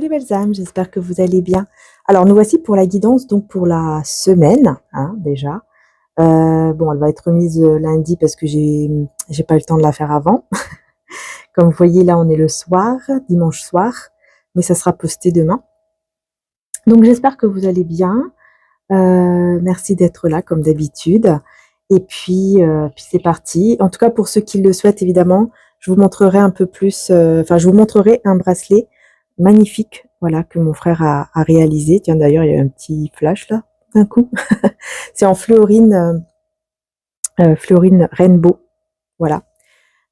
les belles âmes, j'espère que vous allez bien. Alors nous voici pour la guidance, donc pour la semaine, hein, déjà. Bon, elle va être mise lundi parce que j'ai pas eu le temps de la faire avant. Comme vous voyez là, on est le soir, dimanche soir, mais ça sera posté demain. Donc j'espère que vous allez bien. Merci d'être là comme d'habitude. Et puis c'est parti. En tout cas pour ceux qui le souhaitent évidemment, je vous montrerai un peu plus. Je vous montrerai un bracelet magnifique, voilà, que mon frère a réalisé. Tiens, d'ailleurs, il y a un petit flash là, d'un coup. C'est en fluorine, fluorine rainbow, voilà.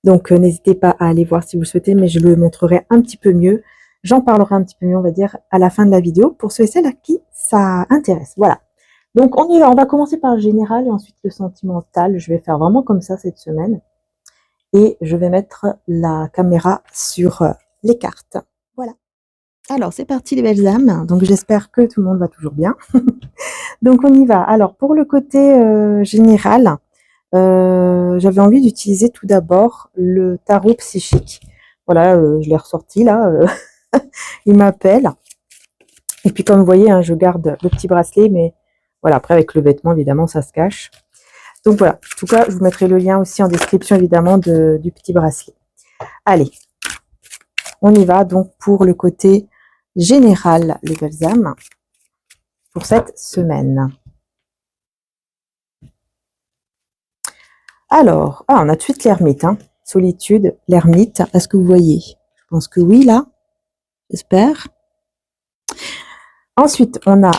Donc, n'hésitez pas à aller voir si vous le souhaitez, mais je le montrerai un petit peu mieux. J'en parlerai un petit peu mieux, on va dire, à la fin de la vidéo, pour ceux et celles à qui ça intéresse. Voilà. Donc, on y va. On va commencer par le général et ensuite le sentimental. Je vais faire vraiment comme ça cette semaine. Et je vais mettre la caméra sur les cartes. Voilà. Alors, c'est parti les belles âmes. Donc, j'espère que tout le monde va toujours bien. Donc, on y va. Alors, pour le côté général, j'avais envie d'utiliser tout d'abord le tarot psychique. Voilà, je l'ai ressorti là. Il m'appelle. Et puis, comme vous voyez, hein, je garde le petit bracelet, mais voilà, après, avec le vêtement, évidemment, ça se cache. Donc, voilà. En tout cas, je vous mettrai le lien aussi en description, évidemment, du petit bracelet. Allez, on y va donc pour le côté général, les belles âmes, pour cette semaine. Alors, on a tout de suite l'ermite, hein. Solitude, l'ermite. Est-ce que vous voyez? Je pense que oui, là. J'espère. Ensuite, on a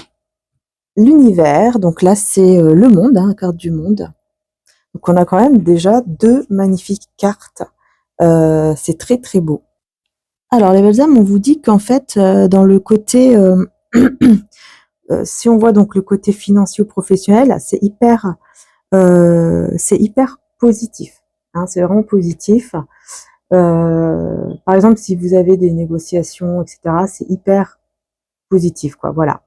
l'univers. Donc là, c'est le monde, hein, carte du monde. Donc on a quand même déjà deux magnifiques cartes. C'est très, très beau. Alors, les belles âmes, on vous dit qu'en fait, dans le côté... si on voit donc le côté financier ou professionnel, c'est hyper positif. Hein, c'est vraiment positif. Par exemple, si vous avez des négociations, etc., c'est hyper positif, quoi. Voilà.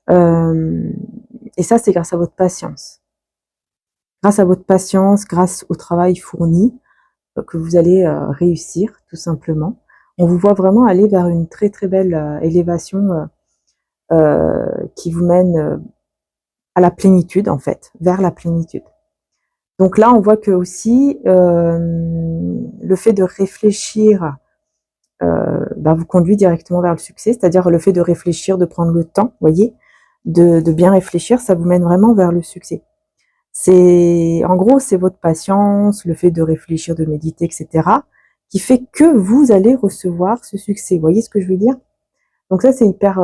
Et ça, c'est grâce à votre patience. Grâce à votre patience, grâce au travail fourni, que vous allez réussir, tout simplement. On vous voit vraiment aller vers une très très belle élévation qui vous mène à la plénitude, en fait, vers la plénitude. Donc là, on voit que aussi le fait de réfléchir vous conduit directement vers le succès, c'est-à-dire le fait de réfléchir, de prendre le temps, voyez, de bien réfléchir, ça vous mène vraiment vers le succès. En gros, c'est votre patience, le fait de réfléchir, de méditer, etc., qui fait que vous allez recevoir ce succès. Vous voyez ce que je veux dire? Donc ça, c'est hyper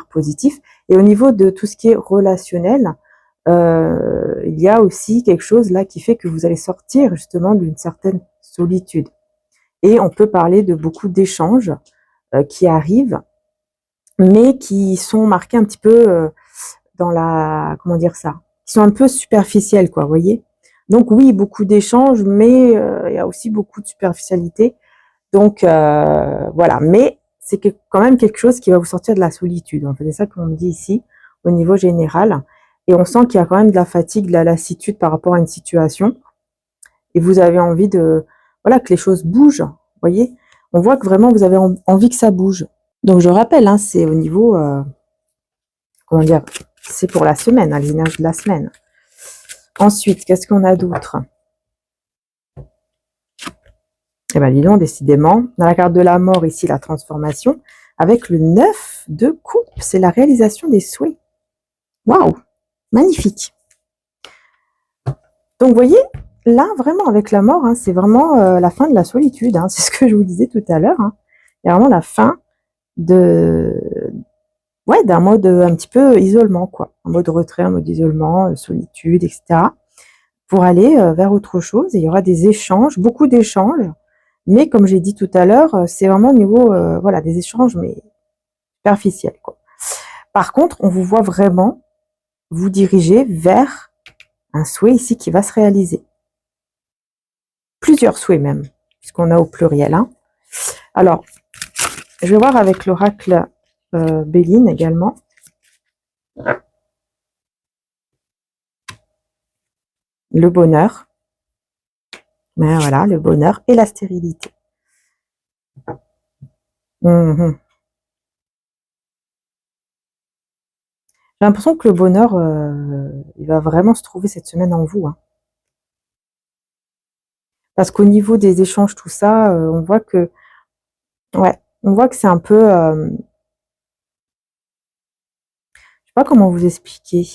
positif. Et au niveau de tout ce qui est relationnel, il y a aussi quelque chose là qui fait que vous allez sortir justement d'une certaine solitude. Et on peut parler de beaucoup d'échanges qui arrivent, mais qui sont marqués un petit peu dans la... Comment dire ça? Qui sont un peu superficiels, quoi, vous voyez? Donc oui, beaucoup d'échanges, mais il y a aussi beaucoup de superficialité. Donc voilà, mais c'est quand même quelque chose qui va vous sortir de la solitude. En fait, c'est ça qu'on me dit ici, au niveau général. Et on sent qu'il y a quand même de la fatigue, de la lassitude par rapport à une situation. Et vous avez envie de... Voilà, que les choses bougent, vous voyez? On voit que vraiment, vous avez envie que ça bouge. Donc, je rappelle, hein, c'est au niveau... comment dire? C'est pour la semaine, hein, l'énergie de la semaine. Ensuite, qu'est-ce qu'on a d'autre? Eh bien, dis donc, décidément, dans la carte de la mort, ici, la transformation, avec le 9 de coupe, c'est la réalisation des souhaits. Waouh! Magnifique! Donc, vous voyez, là, vraiment, avec la mort, hein, c'est vraiment la fin de la solitude. Hein, c'est ce que je vous disais tout à l'heure. Hein. Il y a vraiment la fin d'un mode un petit peu isolement, quoi. Un mode retrait, un mode isolement, solitude, etc. Pour aller vers autre chose. Et il y aura des échanges, beaucoup d'échanges. Mais comme j'ai dit tout à l'heure, c'est vraiment au niveau des échanges, mais superficiels, quoi. Par contre, on vous voit vraiment vous diriger vers un souhait ici qui va se réaliser. Plusieurs souhaits même, puisqu'on a au pluriel. Hein. Alors, je vais voir avec l'oracle Béline également. Le bonheur. Mais voilà, le bonheur et la stérilité. J'ai l'impression que le bonheur, il va vraiment se trouver cette semaine en vous, hein. Parce qu'au niveau des échanges, tout ça, on voit que ouais, on voit que c'est un peu, je sais pas comment vous expliquer.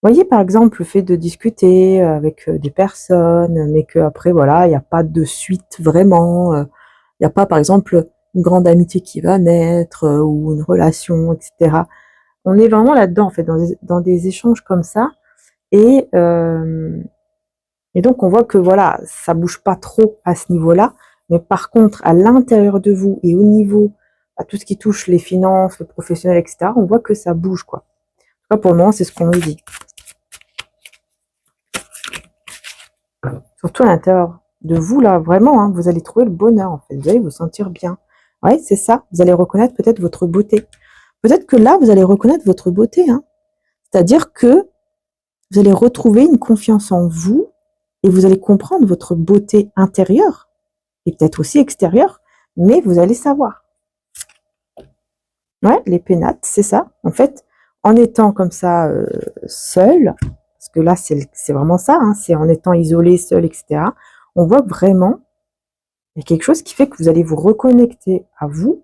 Voyez, par exemple, le fait de discuter avec des personnes, mais qu'après, voilà, il n'y a pas de suite vraiment. Il n'y a pas, par exemple, une grande amitié qui va naître ou une relation, etc. On est vraiment là-dedans, en fait, dans des échanges comme ça. Et, euh, et donc, on voit que, voilà, ça bouge pas trop à ce niveau-là. Mais par contre, à l'intérieur de vous et au niveau, à tout ce qui touche les finances, le professionnel, etc., on voit que ça bouge, quoi. En tout cas, pour le moment, c'est ce qu'on nous dit. Surtout à l'intérieur de vous, là, vraiment, hein, vous allez trouver le bonheur, en fait. Vous allez vous sentir bien. Ouais, c'est ça. Vous allez reconnaître peut-être votre beauté. Peut-être que là, vous allez reconnaître votre beauté, hein. C'est-à-dire que vous allez retrouver une confiance en vous et vous allez comprendre votre beauté intérieure et peut-être aussi extérieure, mais vous allez savoir. Ouais, les pénates, c'est ça. En fait, en étant comme ça seul, parce que là, c'est vraiment ça, hein, c'est en étant isolé, seul, etc., on voit vraiment il y a quelque chose qui fait que vous allez vous reconnecter à vous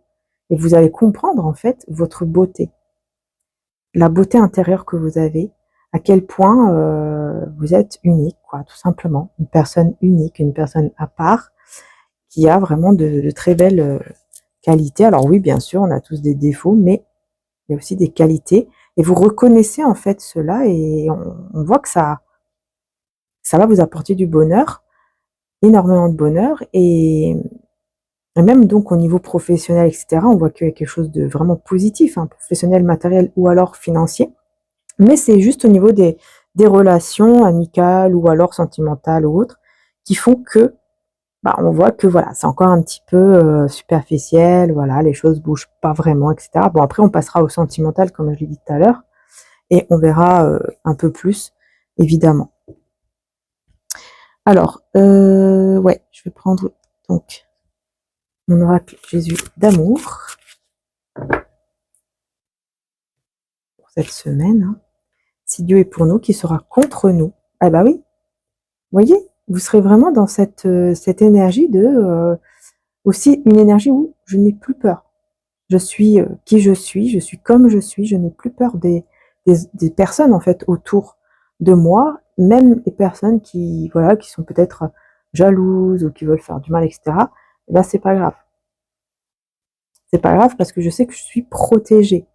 et vous allez comprendre en fait votre beauté, la beauté intérieure que vous avez, à quel point vous êtes unique, quoi, tout simplement. Une personne unique, une personne à part, qui a vraiment de très belles qualités. Alors oui, bien sûr, on a tous des défauts, mais il y a aussi des qualités. Et vous reconnaissez en fait cela et on voit que ça va vous apporter du bonheur, énormément de bonheur. Et même donc au niveau professionnel, etc., on voit qu'il y a quelque chose de vraiment positif, hein, professionnel, matériel ou alors financier. Mais c'est juste au niveau des relations amicales ou alors sentimentales ou autres qui font que bah, on voit que voilà, c'est encore un petit peu superficiel, voilà, les choses bougent pas vraiment, etc. Bon, après, on passera au sentimental, comme je l'ai dit tout à l'heure, et on verra un peu plus, évidemment. Alors, ouais, je vais prendre donc mon oracle Jésus d'amour pour cette semaine, hein. Si Dieu est pour nous, qui sera contre nous? Ah bah oui, vous voyez, vous serez vraiment dans cette énergie de aussi une énergie où je n'ai plus peur. Je suis qui je suis comme je suis, je n'ai plus peur des personnes en fait autour de moi, même les personnes qui voilà qui sont peut-être jalouses ou qui veulent faire du mal, etc. Et ben c'est pas grave. C'est pas grave parce que je sais que je suis protégée.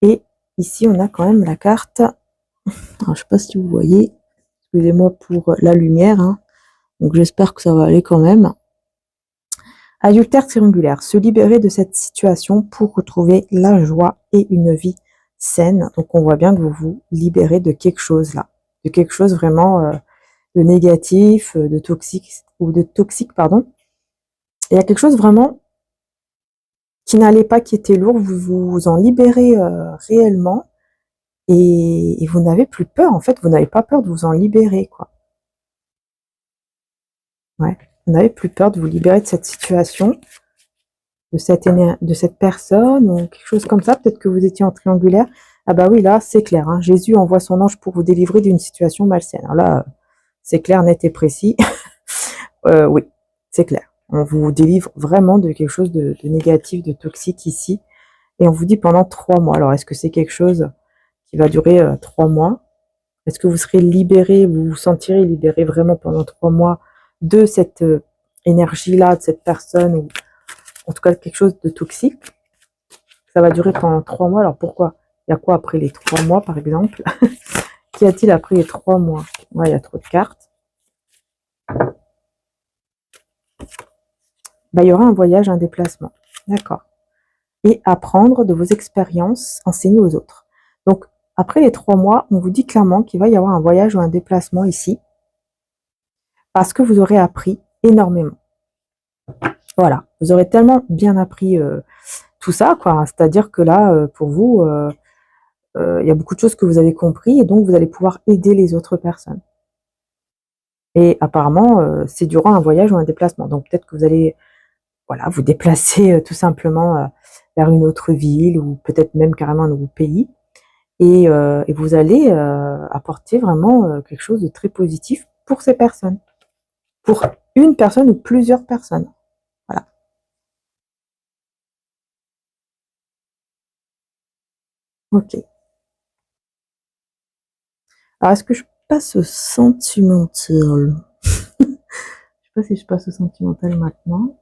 Et ici on a quand même la carte. Alors, je sais pas si vous voyez. Excusez-moi pour la lumière, hein. Donc j'espère que ça va aller quand même. Adultère triangulaire, se libérer de cette situation pour retrouver la joie et une vie saine. Donc on voit bien que vous vous libérez de quelque chose là, de quelque chose vraiment de négatif, de toxique, pardon. Il y a quelque chose vraiment qui n'allait pas, qui était lourd, vous vous en libérez réellement et vous n'avez plus peur. En fait, vous n'avez pas peur de vous en libérer, quoi. Ouais, vous n'avez plus peur de vous libérer de cette situation, de cette personne ou quelque chose comme ça. Peut-être que vous étiez en triangulaire. Ah bah oui, là, c'est clair, hein. Jésus envoie son ange pour vous délivrer d'une situation malsaine. Alors là, c'est clair, net et précis. Oui, c'est clair. On vous délivre vraiment de quelque chose de négatif, de toxique ici. Et on vous dit pendant 3 mois. Alors, est-ce que c'est quelque chose qui va durer 3 mois? Est-ce que vous serez libéré, vous vous sentirez libéré vraiment pendant 3 mois de cette énergie-là, de cette personne, ou en tout cas quelque chose de toxique? Ça va durer pendant 3 mois. Alors pourquoi? Il y a quoi après les 3 mois, par exemple? Qu'y a-t-il après les 3 mois? Ouais, il y a trop de cartes. Bah, il y aura un voyage, un déplacement. D'accord. Et apprendre de vos expériences enseignées aux autres. Donc, après les 3 mois, on vous dit clairement qu'il va y avoir un voyage ou un déplacement ici, parce que vous aurez appris énormément. Voilà, vous aurez tellement bien appris tout ça, quoi. C'est-à-dire que là, pour vous, il y a beaucoup de choses que vous avez compris et donc vous allez pouvoir aider les autres personnes. Et apparemment, c'est durant un voyage ou un déplacement. Donc peut-être que vous allez voilà, vous déplacer tout simplement vers une autre ville ou peut-être même carrément un nouveau pays. Et vous allez apporter vraiment quelque chose de très positif pour ces personnes. Pour une personne ou plusieurs personnes. Voilà. Ok. Alors, est-ce que je passe au sentimental? Je sais pas si je passe au sentimental maintenant.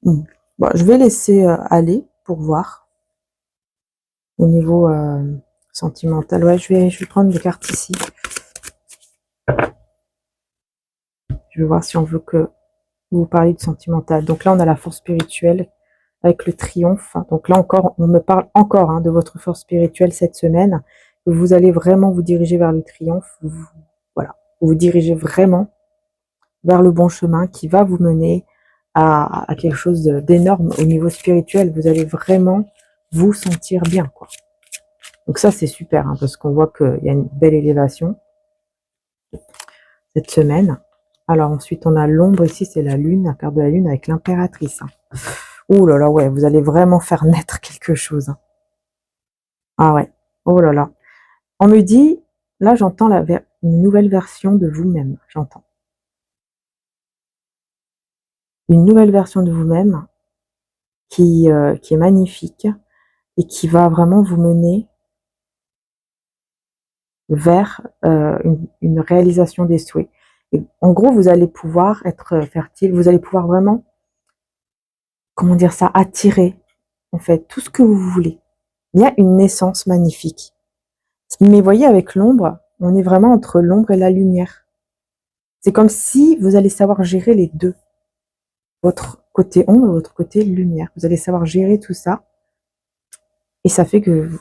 Bon, je vais laisser aller pour voir au niveau sentimental. Ouais, je vais prendre des cartes ici. Je vais voir si on veut que vous parliez de sentimental. Donc là, on a la force spirituelle avec le triomphe. Donc là encore, on me parle encore de votre force spirituelle cette semaine. Vous allez vraiment vous diriger vers le triomphe. Voilà, vous dirigez vraiment vers le bon chemin qui va vous mener à quelque chose d'énorme au niveau spirituel. Vous allez vraiment vous sentir bien, quoi. Donc ça, c'est super, parce qu'on voit qu'il y a une belle élévation cette semaine. Alors ensuite, on a l'ombre ici, c'est la lune, la carte de la lune avec l'impératrice. Oh là là, ouais, vous allez vraiment faire naître quelque chose. Ah ouais, oh là là. On me dit, là j'entends une nouvelle version de vous-même, j'entends. Une nouvelle version de vous-même qui est magnifique et qui va vraiment vous mener vers une réalisation des souhaits. Et en gros, vous allez pouvoir être fertile, vous allez pouvoir vraiment, comment dire ça, attirer en fait tout ce que vous voulez. Il y a une naissance magnifique. Mais voyez, avec l'ombre, on est vraiment entre l'ombre et la lumière. C'est comme si vous allez savoir gérer les deux. Votre côté ombre et votre côté lumière. Vous allez savoir gérer tout ça. Et ça fait que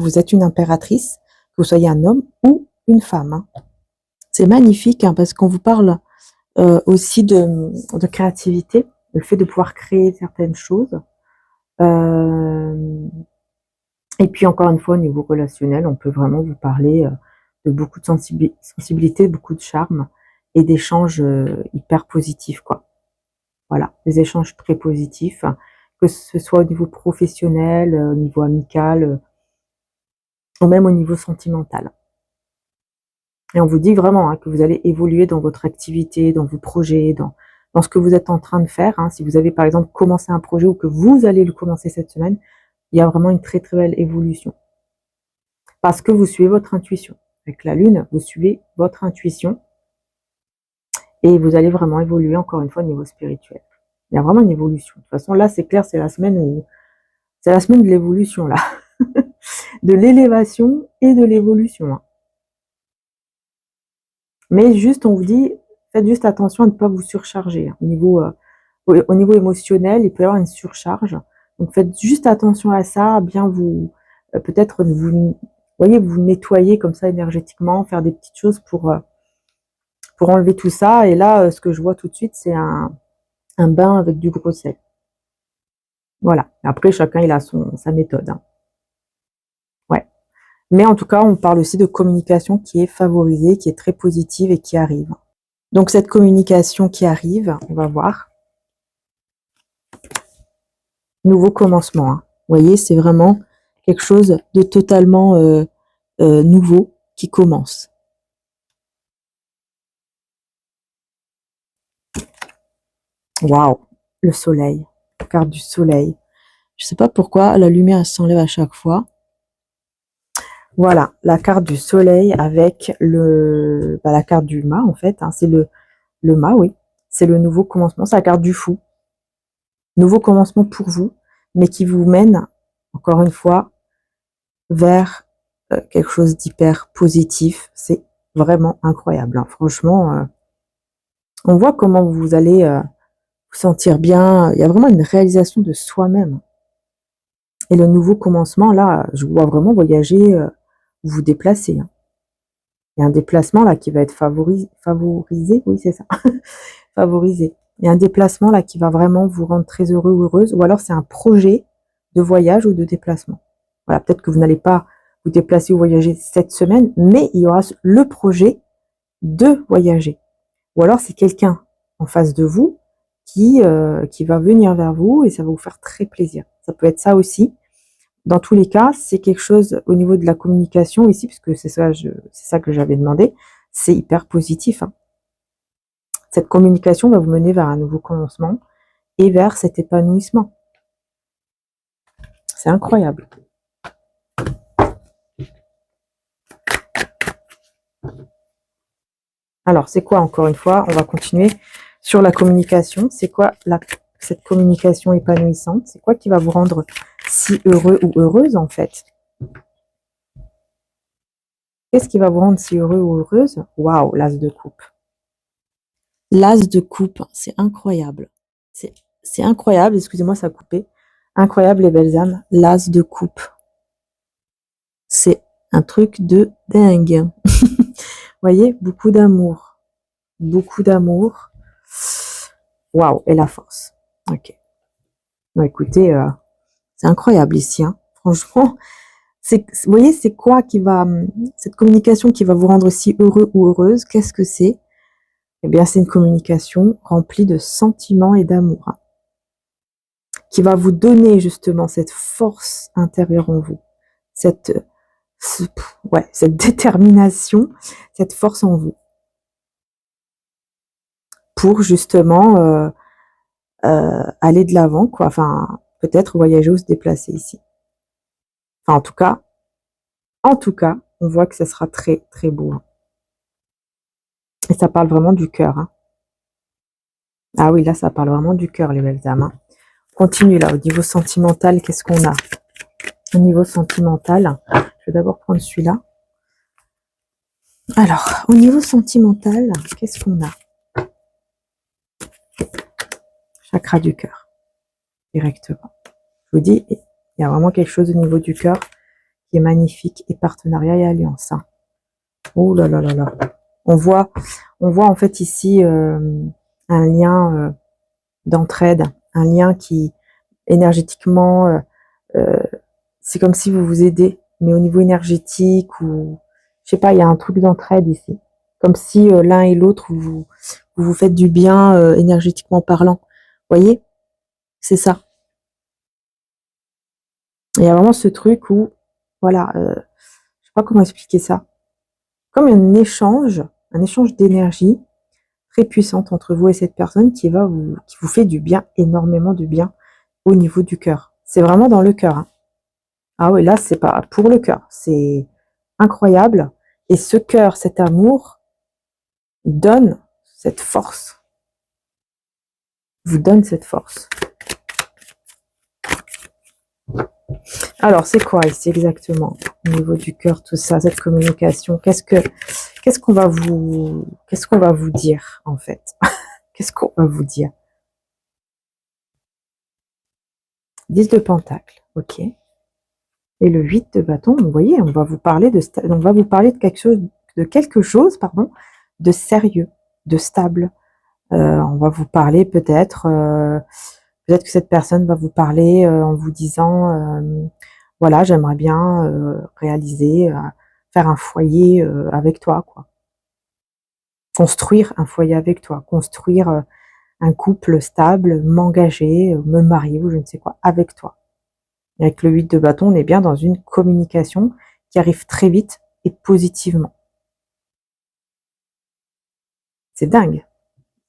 vous êtes une impératrice, que vous soyez un homme ou une femme. C'est magnifique parce qu'on vous parle aussi de créativité, le fait de pouvoir créer certaines choses. Et puis encore une fois, au niveau relationnel, on peut vraiment vous parler de beaucoup de sensibilité, beaucoup de charme et d'échanges hyper positifs, quoi. Voilà, des échanges très positifs, que ce soit au niveau professionnel, au niveau amical, ou même au niveau sentimental. Et on vous dit vraiment que vous allez évoluer dans votre activité, dans vos projets, dans ce que vous êtes en train de faire. Si vous avez par exemple commencé un projet ou que vous allez le commencer cette semaine, il y a vraiment une très très belle évolution. Parce que vous suivez votre intuition. Avec la lune, vous suivez votre intuition et vous allez vraiment évoluer encore une fois au niveau spirituel. Il y a vraiment une évolution. De toute façon, là, c'est clair, c'est la semaine de l'évolution, là. De l'élévation et de l'évolution. Mais juste, on vous dit, faites juste attention à ne pas vous surcharger. Au niveau émotionnel, il peut y avoir une surcharge. Donc, faites juste attention à ça, bien peut-être vous nettoyer comme ça énergétiquement, faire des petites choses pour enlever tout ça. Et là, ce que je vois tout de suite, c'est un bain avec du gros sel. Voilà. Après, chacun, il a sa méthode. Ouais. Mais en tout cas, on parle aussi de communication qui est favorisée, qui est très positive et qui arrive. Donc, cette communication qui arrive, on va voir. Nouveau commencement. Vous voyez, c'est vraiment quelque chose de totalement nouveau qui commence. Waouh, le soleil, la carte du soleil. Je sais pas pourquoi la lumière s'enlève à chaque fois. Voilà, la carte du soleil avec la carte du mât en fait. C'est le mât, oui. C'est le nouveau commencement. C'est la carte du fou. Nouveau commencement pour vous, mais qui vous mène encore une fois vers quelque chose d'hyper positif. C'est vraiment incroyable. Franchement, on voit comment vous allez vous sentir bien. Il y a vraiment une réalisation de soi-même. Et le nouveau commencement, là, je vois vraiment voyager, vous déplacer. Il y a un déplacement là qui va être favorisé. Oui, c'est ça. Favorisé. Il y a un déplacement là qui va vraiment vous rendre très heureux ou heureuse. Ou alors c'est un projet de voyage ou de déplacement. Voilà, peut-être que vous n'allez pas vous déplacer ou voyager cette semaine, mais il y aura le projet de voyager. Ou alors c'est quelqu'un en face de vous qui va venir vers vous et ça va vous faire très plaisir. Ça peut être ça aussi. Dans tous les cas, c'est quelque chose au niveau de la communication ici, puisque c'est ça que j'avais demandé, c'est hyper positif, hein. Cette communication va vous mener vers un nouveau commencement et vers cet épanouissement. C'est incroyable. Alors, c'est quoi, encore une fois, on va continuer sur la communication. C'est quoi cette communication épanouissante? C'est quoi qui va vous rendre si heureux ou heureuse, en fait? Qu'est-ce qui va vous rendre si heureux ou heureuse? Waouh, l'as de coupe. L'as de coupe, c'est incroyable. C'est incroyable, excusez-moi, ça a coupé. Incroyable, les belles âmes. L'as de coupe. C'est un truc de dingue. Vous voyez, beaucoup d'amour. Beaucoup d'amour. Waouh, et la force. Ok. Bon, écoutez, c'est incroyable ici, hein. Franchement, vous voyez, c'est quoi qui va, cette communication qui va vous rendre si heureux ou heureuse, qu'est-ce que c'est? Eh bien, c'est une communication remplie de sentiments et d'amour, hein, qui va vous donner justement cette force intérieure en vous, cette détermination, cette force en vous, pour justement aller de l'avant, quoi. Enfin, peut-être voyager ou se déplacer ici. Enfin, en tout cas, on voit que ça sera très, très beau, hein. Et ça parle vraiment du cœur, hein. Ah oui, là, ça parle vraiment du cœur, les belles âmes, hein. Continue là, au niveau sentimental, qu'est-ce qu'on a? Au niveau sentimental, je vais d'abord prendre celui-là. Alors, au niveau sentimental, qu'est-ce qu'on a? Chakra du cœur, directement. Je vous dis, il y a vraiment quelque chose au niveau du cœur qui est magnifique, et partenariat et alliance, hein. Oh là là là là. On voit en fait ici un lien d'entraide, un lien qui énergétiquement, c'est comme si vous vous aidez, mais au niveau énergétique ou je sais pas, il y a un truc d'entraide ici, comme si l'un et l'autre vous faites du bien énergétiquement parlant. Vous voyez, c'est ça. Il y a vraiment ce truc où, voilà, je sais pas comment expliquer ça, comme un échange d'énergie très puissante entre vous et cette personne qui vous fait du bien, énormément de bien au niveau du cœur. C'est vraiment dans le cœur, hein. Ah oui, là, c'est pas pour le cœur. C'est incroyable. Et ce cœur, cet amour, donne cette force. Vous donne cette force. Alors, c'est quoi ici exactement au niveau du cœur, tout ça, cette communication? Qu'est-ce qu'on va vous dire en fait? Qu'est-ce qu'on va vous dire? 10 de pentacle, ok. Et le 8 de bâton, vous voyez, on va vous parler de quelque chose, pardon, de sérieux, de stable. On va vous parler peut-être que cette personne va vous parler en vous disant voilà, j'aimerais bien réaliser, faire un foyer avec toi, quoi. Construire un foyer avec toi, construire un couple stable, m'engager, me marier ou je ne sais quoi, avec toi. Et avec le 8 de bâton, on est bien dans une communication qui arrive très vite et positivement. C'est dingue.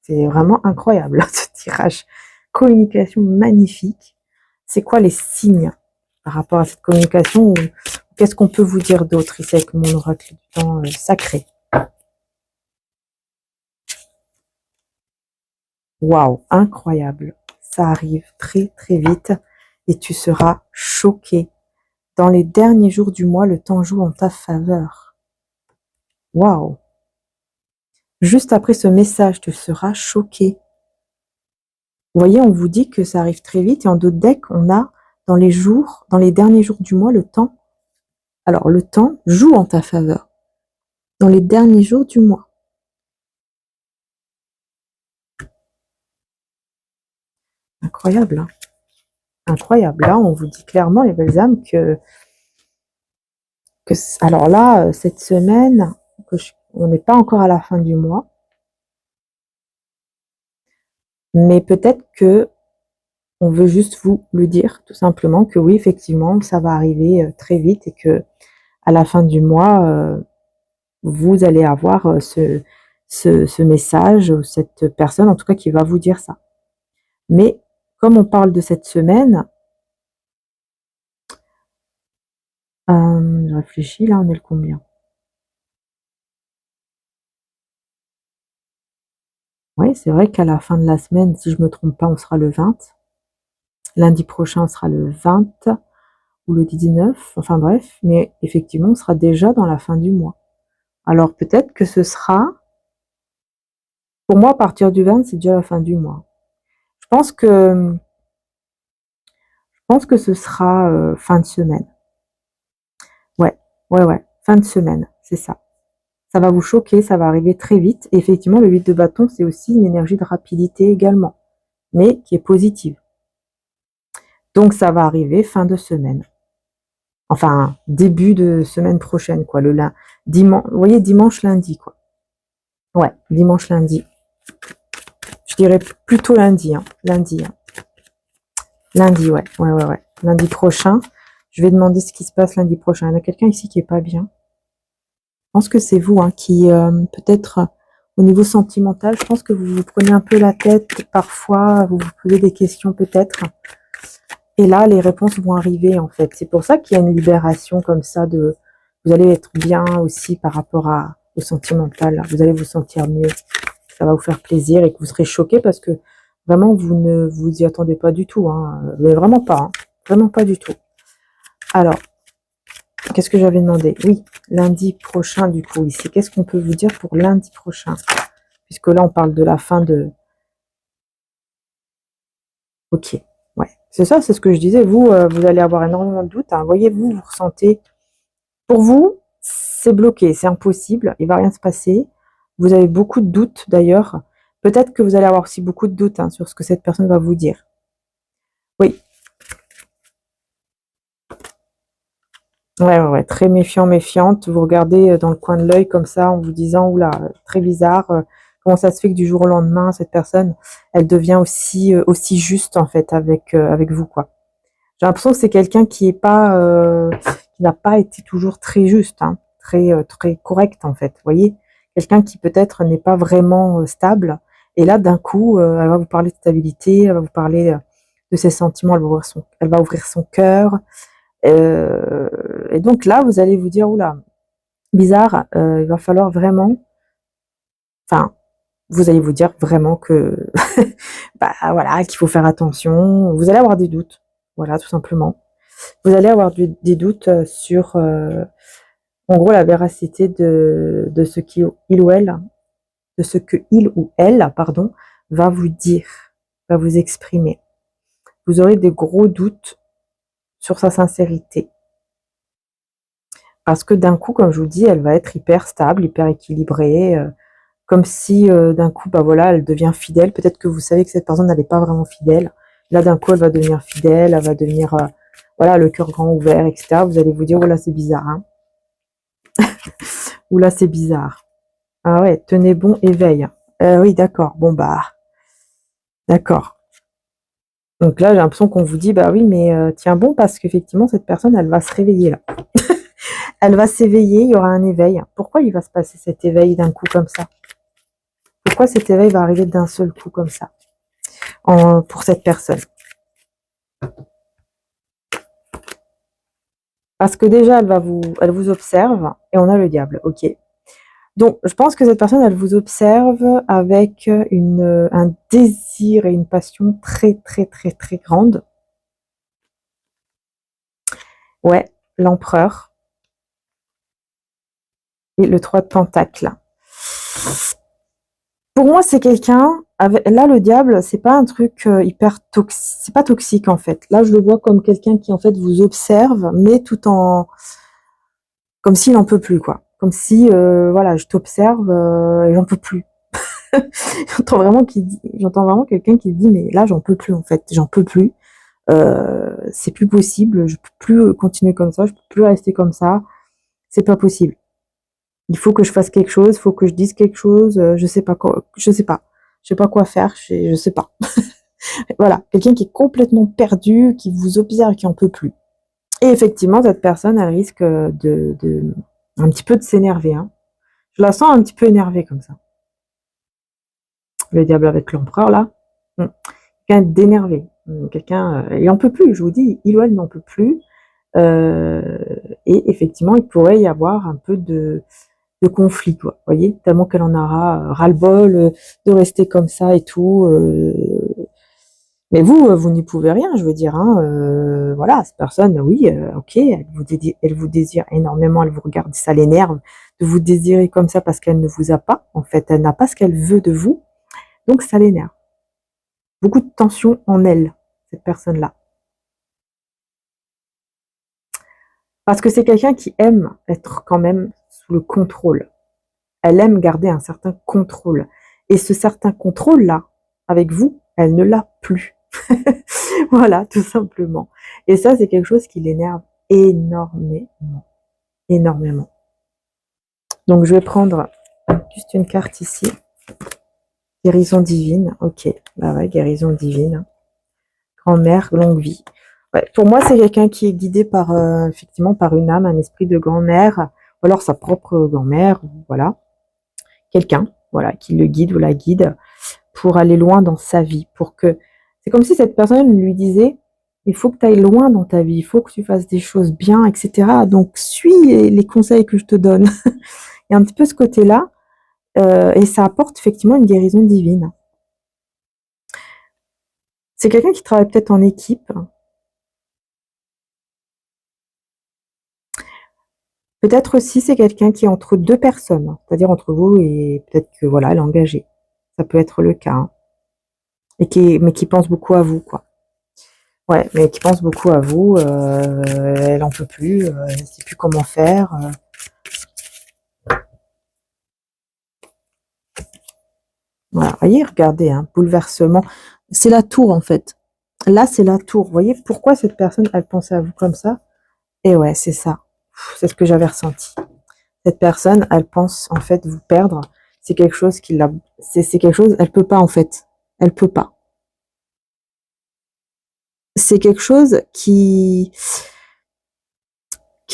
C'est vraiment incroyable, ce tirage. Communication magnifique. C'est quoi les signes par rapport à cette communication? Qu'est-ce qu'on peut vous dire d'autre ici avec mon oracle du temps sacré? Waouh, incroyable. Ça arrive très très vite et tu seras choqué. Dans les derniers jours du mois, le temps joue en ta faveur. Waouh. Juste après ce message, tu seras choqué. Vous voyez, on vous dit que ça arrive très vite et en d'autres decks, on a dans les derniers jours du mois, le temps. Alors, le temps joue en ta faveur. Dans les derniers jours du mois. Incroyable, hein? Incroyable. Là, on vous dit clairement, les belles âmes, alors là, cette semaine, on n'est pas encore à la fin du mois. Mais peut-être que on veut juste vous le dire, tout simplement, que oui, effectivement, ça va arriver très vite et que à la fin du mois, vous allez avoir ce message, cette personne, en tout cas, qui va vous dire ça. Mais comme on parle de cette semaine, je réfléchis, là, on est le combien? Oui, c'est vrai qu'à la fin de la semaine, si je me trompe pas, on sera le 20. Lundi prochain, on sera le 20 ou le 19. Enfin bref, mais effectivement, on sera déjà dans la fin du mois. Alors peut-être que ce sera, pour moi, à partir du 20, c'est déjà la fin du mois. Je pense que, ce sera fin de semaine. Ouais, ouais, fin de semaine, c'est ça. Ça va vous choquer, ça va arriver très vite. Et effectivement, le 8 de bâton, c'est aussi une énergie de rapidité également, mais qui est positive. Donc ça va arriver fin de semaine. Enfin, début de semaine prochaine, quoi. Dimanche, vous voyez, dimanche, lundi, quoi. Ouais, dimanche, lundi. Je dirais plutôt lundi, hein. Lundi, hein. Lundi, ouais. Lundi prochain. Je vais demander ce qui se passe lundi prochain. Il y en a quelqu'un ici qui est pas bien. Je pense que c'est vous, hein, qui peut-être au niveau sentimental, je pense que vous vous prenez un peu la tête parfois, vous vous posez des questions peut-être. Et là, les réponses vont arriver, en fait. C'est pour ça qu'il y a une libération comme ça de... Vous allez être bien aussi par rapport au sentimental. Vous allez vous sentir mieux. Ça va vous faire plaisir et que vous serez choqué parce que vraiment, vous ne vous y attendez pas du tout. Hein. Mais vraiment pas. Hein. Vraiment pas du tout. Alors, qu'est-ce que j'avais demandé? Oui, lundi prochain, du coup, ici. Qu'est-ce qu'on peut vous dire pour lundi prochain? Puisque là, on parle de la fin de... Ok. Ouais, c'est ça, c'est ce que je disais. Vous, vous allez avoir énormément de doutes. Hein. Voyez-vous, vous ressentez... Pour vous, c'est bloqué, c'est impossible, il va rien se passer. Vous avez beaucoup de doutes d'ailleurs. Peut-être que vous allez avoir aussi beaucoup de doutes hein, sur ce que cette personne va vous dire. Oui. Ouais, très méfiant, méfiante. Vous regardez dans le coin de l'œil comme ça en vous disant, oula, très bizarre. Comment ça se fait que du jour au lendemain, cette personne, elle devient aussi juste en fait avec vous, quoi. J'ai l'impression que c'est quelqu'un qui n'a pas été toujours très juste, hein, très correct en fait. Vous voyez, quelqu'un qui peut-être n'est pas vraiment stable. Et là, d'un coup, elle va vous parler de stabilité, elle va vous parler de ses sentiments, elle va ouvrir son cœur. Et donc là, vous allez vous dire, oula, bizarre, il va falloir vraiment, enfin, vous allez vous dire vraiment que, bah voilà, qu'il faut faire attention. Vous allez avoir des doutes, voilà, tout simplement. Vous allez avoir des doutes sur, en gros, la véracité de ce qu'il ou elle, de ce que il ou elle, pardon, va vous dire, va vous exprimer. Vous aurez des gros doutes sur sa sincérité. Parce que d'un coup, comme je vous dis, elle va être hyper stable, hyper équilibrée, comme si d'un coup, bah voilà, elle devient fidèle. Peut-être que vous savez que cette personne, elle n'est pas vraiment fidèle. Là, d'un coup, elle va devenir fidèle, elle va devenir, voilà, le cœur grand ouvert, etc. Vous allez vous dire, oh là, c'est bizarre, hein. Ou là, c'est bizarre. Ah ouais, tenez bon, éveil. Oui, d'accord. Bon, bah, d'accord. Donc là, j'ai l'impression qu'on vous dit, bah oui, mais tiens bon, parce qu'effectivement, cette personne, elle va se réveiller là. Elle va s'éveiller, il y aura un éveil. Pourquoi il va se passer cet éveil d'un coup comme ça? Pourquoi cet éveil va arriver d'un seul coup comme ça pour cette personne? Parce que déjà, elle vous observe et on a le diable, ok. Donc, je pense que cette personne, elle vous observe avec un désir et une passion très grande. Ouais, l'empereur et le 3 de pentacles. Pour moi, c'est quelqu'un, là, le diable, c'est pas un truc hyper toxique, c'est pas toxique en fait. Là, je le vois comme quelqu'un qui en fait vous observe, mais tout en, comme s'il n'en peut plus, quoi. Comme si, voilà, je t'observe et j'en peux plus. J'entends vraiment quelqu'un qui dit, mais là, j'en peux plus, en fait, j'en peux plus. C'est plus possible, je peux plus continuer comme ça, je peux plus rester comme ça. C'est pas possible. Il faut que je fasse quelque chose, il faut que je dise quelque chose, je sais pas quoi, je sais pas. je sais pas quoi faire, je sais pas. Voilà, quelqu'un qui est complètement perdu, qui vous observe, qui en peut plus. Et effectivement, cette personne, elle risque un petit peu de s'énerver, hein. Je la sens un petit peu énervée comme ça. Le diable avec l'empereur, là. Quelqu'un d'énervé. Quelqu'un, il en peut plus, je vous dis, il ou elle n'en peut plus. Et effectivement, il pourrait y avoir un peu de conflit, quoi. Vous voyez, tellement qu'elle en aura ras-le-bol de rester comme ça et tout. Mais vous n'y pouvez rien, je veux dire, hein. Voilà, cette personne, oui, ok, elle vous désire énormément, elle vous regarde, ça l'énerve de vous désirer comme ça parce qu'elle ne vous a pas. En fait, elle n'a pas ce qu'elle veut de vous, donc ça l'énerve. Beaucoup de tension en elle, cette personne-là. Parce que c'est quelqu'un qui aime être quand même sous le contrôle. Elle aime garder un certain contrôle. Et ce certain contrôle-là, avec vous, elle ne l'a plus. Voilà, tout simplement. Et ça, c'est quelque chose qui l'énerve énormément. Énormément. Donc, je vais prendre juste une carte ici. Guérison divine. Ok. Bah ouais, guérison divine. Grand-mère, longue vie. Ouais, pour moi, c'est quelqu'un qui est guidé par, effectivement, par une âme, un esprit de grand-mère, ou alors sa propre grand-mère, voilà. Quelqu'un, voilà, qui le guide ou la guide pour aller loin dans sa vie, pour que, c'est comme si cette personne lui disait, il faut que tu ailles loin dans ta vie, il faut que tu fasses des choses bien, etc. Donc, suis les conseils que je te donne. Il y a un petit peu ce côté-là, et ça apporte effectivement une guérison divine. C'est quelqu'un qui travaille peut-être en équipe. Peut-être aussi c'est quelqu'un qui est entre deux personnes, c'est-à-dire entre vous et peut-être que voilà, elle est engagée. Ça peut être le cas, hein. Mais qui pense beaucoup à vous, quoi. Ouais, mais qui pense beaucoup à vous. Elle en peut plus, elle ne sait plus comment faire. Voilà, voyez, regardez, hein, bouleversement. C'est la tour en fait. Là, c'est la tour. Vous voyez pourquoi cette personne, elle pense à vous comme ça? Et ouais, c'est ça. C'est ce que j'avais ressenti. Cette personne, elle pense en fait vous perdre. C'est quelque chose qui l'a. C'est quelque chose. Elle peut pas en fait. Elle peut pas. C'est quelque chose qui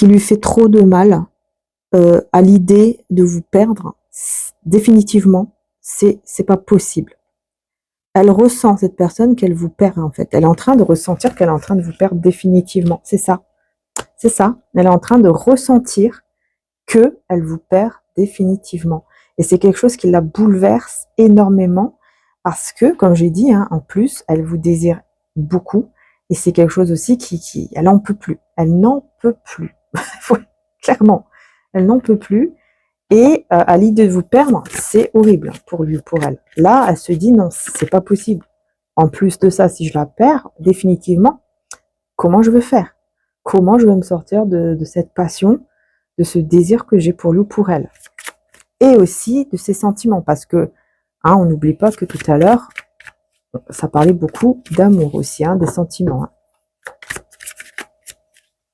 lui fait trop de mal à l'idée de vous perdre. Définitivement, c'est pas possible. Elle ressent cette personne qu'elle vous perd en fait. Elle est en train de ressentir qu'elle est en train de vous perdre définitivement. C'est ça. C'est ça. Elle est en train de ressentir que elle vous perd définitivement. Et c'est quelque chose qui la bouleverse énormément parce que, comme j'ai dit, hein, en plus, elle vous désire beaucoup. Et c'est quelque chose aussi elle n'en peut plus. Elle n'en peut plus. Clairement, elle n'en peut plus. Et à l'idée de vous perdre, c'est horrible pour lui, pour elle. Là, elle se dit non, c'est pas possible. En plus de ça, si je la perds définitivement, comment je veux faire? Comment je vais me sortir de cette passion, de ce désir que j'ai pour lui ou pour elle? Et aussi de ses sentiments, parce que hein, on n'oublie pas que tout à l'heure, ça parlait beaucoup d'amour aussi, hein, des sentiments.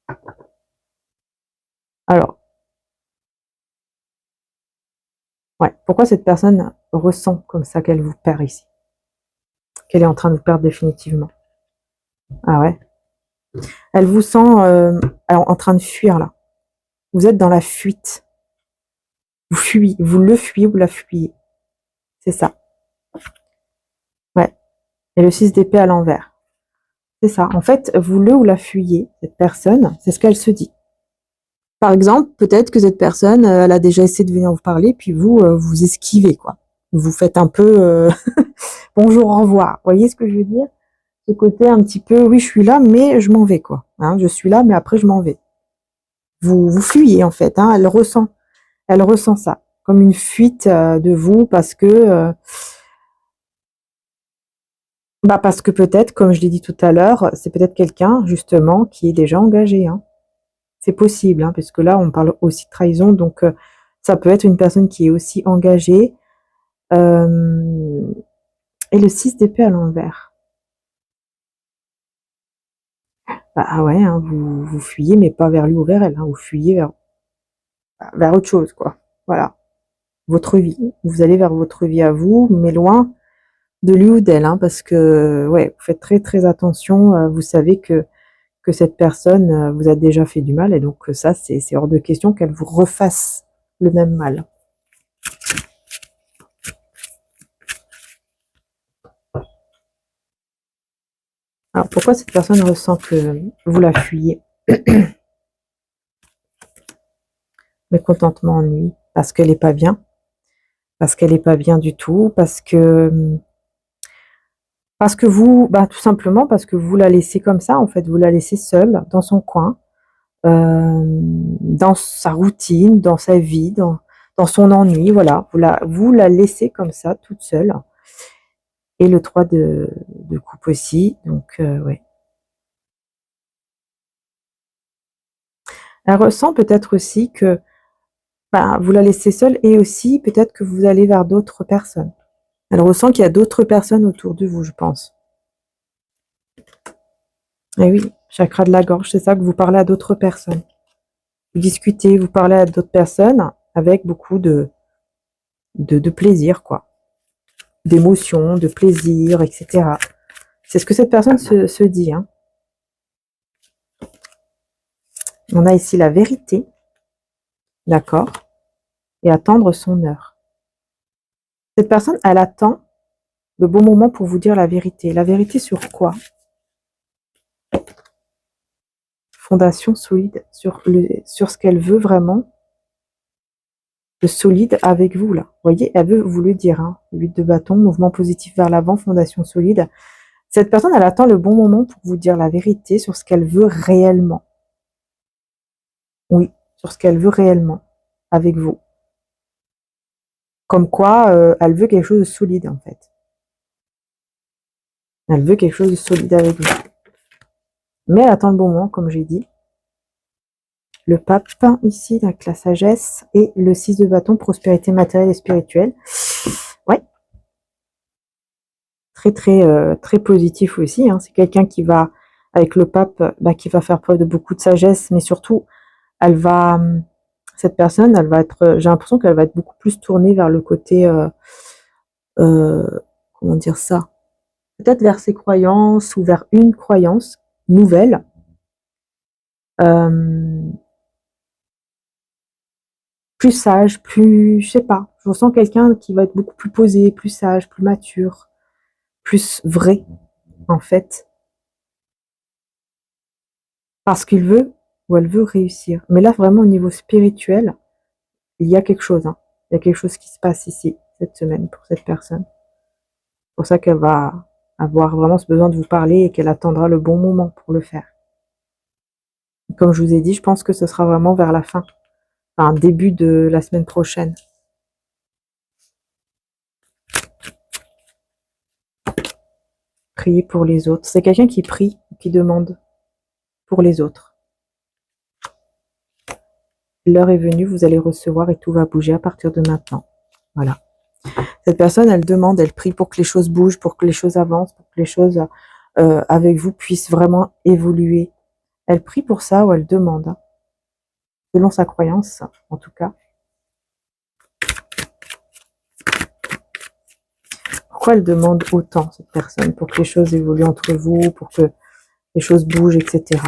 Hein. Alors, ouais, pourquoi cette personne ressent comme ça qu'elle vous perd ici? Qu'elle est en train de vous perdre définitivement? Ah ouais. Elle vous sent en train de fuir là. Vous êtes dans la fuite. Vous fuyez, vous le fuyez, vous la fuyez. C'est ça. Ouais. Et le 6 d'épée à l'envers. C'est ça. En fait, vous le ou la fuyez, cette personne, c'est ce qu'elle se dit. Par exemple, peut-être que cette personne, elle a déjà essayé de venir vous parler, puis vous, vous esquivez, quoi. Vous faites un peu bonjour, au revoir. Vous voyez ce que je veux dire? Ce côté un petit peu, oui, je suis là, mais je m'en vais, quoi. Hein, je suis là, mais après, je m'en vais. Vous fuyez, en fait. Hein, elle ressent ça, comme une fuite de vous, parce que peut-être, comme je l'ai dit tout à l'heure, c'est peut-être quelqu'un, justement, qui est déjà engagé, hein. C'est possible, hein, parce que là, on parle aussi de trahison, donc ça peut être une personne qui est aussi engagée. Et le 6 d'épée à l'envers. Ah ouais, hein, vous fuyez, mais pas vers lui ou vers elle. Hein, vous fuyez vers autre chose, quoi. Voilà. Votre vie. Vous allez vers votre vie à vous, mais loin. de lui ou d'elle, hein, parce que ouais, vous faites très très attention. Vous savez que cette personne vous a déjà fait du mal et donc ça, c'est hors de question qu'elle vous refasse le même mal. Alors pourquoi cette personne ressent que vous la fuyez? Mécontentement, ennui, parce qu'elle n'est pas bien, parce qu'elle n'est pas bien du tout, parce que vous, bah, tout simplement parce que vous la laissez comme ça, en fait, vous la laissez seule dans son coin, dans sa routine, dans sa vie, dans son ennui, voilà, vous la laissez comme ça, toute seule. Et le 3 de coupe aussi, donc ouais. Elle ressent peut-être aussi que bah, vous la laissez seule et aussi peut-être que vous allez vers d'autres personnes. Elle ressent qu'il y a d'autres personnes autour de vous, je pense. Et oui, chakra de la gorge, c'est ça, que vous parlez à d'autres personnes. Vous discutez, vous parlez à d'autres personnes avec beaucoup de plaisir, quoi. D'émotion, de plaisir, etc. C'est ce que cette personne se dit, hein. On a ici la vérité, d'accord, et attendre son heure. Cette personne, elle attend le bon moment pour vous dire la vérité. La vérité sur quoi? Fondation solide sur ce qu'elle veut vraiment, de solide avec vous, là. Vous voyez, elle veut vous le dire, hein. 8 de bâton, mouvement positif vers l'avant, fondation solide. Cette personne, elle attend le bon moment pour vous dire la vérité sur ce qu'elle veut réellement. Oui, sur ce qu'elle veut réellement avec vous. Comme quoi, elle veut quelque chose de solide, en fait. Elle veut quelque chose de solide avec vous. Mais elle attend le bon moment, comme j'ai dit. Le pape, ici, avec la sagesse, et le 6 de bâton, prospérité matérielle et spirituelle. Ouais. Très, très, très positif aussi, hein. C'est quelqu'un qui va, avec le pape, bah, qui va faire preuve de beaucoup de sagesse, mais surtout, elle va, cette personne, elle va être, j'ai l'impression qu'elle va être beaucoup plus tournée vers le côté, euh, comment dire ça, peut-être vers ses croyances ou vers une croyance nouvelle. Euh, plus sage, plus, je sais pas, je ressens quelqu'un qui va être beaucoup plus posé, plus sage, plus mature, plus vrai, en fait, parce qu'il veut ou elle veut réussir. Mais là, vraiment, au niveau spirituel, il y a quelque chose, hein. Il y a quelque chose qui se passe ici, cette semaine, pour cette personne. C'est pour ça qu'elle va avoir vraiment ce besoin de vous parler et qu'elle attendra le bon moment pour le faire. Comme je vous ai dit, je pense que ce sera vraiment vers la fin, enfin, début de la semaine prochaine. Prier pour les autres. C'est quelqu'un qui prie, qui demande pour les autres. L'heure est venue, vous allez recevoir et tout va bouger à partir de maintenant. Voilà. Cette personne, elle demande, elle prie pour que les choses bougent, pour que les choses avancent, pour que les choses avec vous puissent vraiment évoluer. Elle prie pour ça ou elle demande, hein, selon sa croyance, en tout cas. Pourquoi elle demande autant, cette personne, pour que les choses évoluent entre vous, pour que les choses bougent, etc.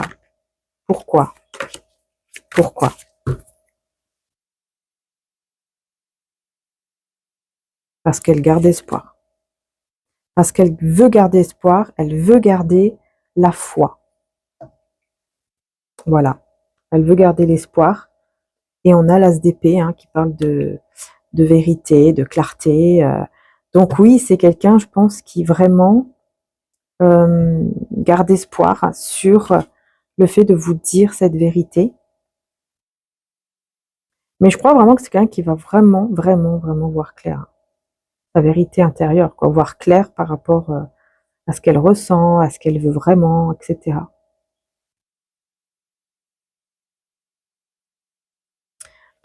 Pourquoi? Pourquoi? Parce qu'elle garde espoir. Parce qu'elle veut garder espoir, elle veut garder la foi. Voilà. Elle veut garder l'espoir. Et on a l'as d'épée, hein, qui parle de vérité, de clarté. Donc oui, c'est quelqu'un, je pense, qui vraiment garde espoir sur le fait de vous dire cette vérité. Mais je crois vraiment que c'est quelqu'un qui va vraiment, vraiment, vraiment voir clair. Sa vérité intérieure, quoi, voir clair par rapport à ce qu'elle ressent, à ce qu'elle veut vraiment, etc.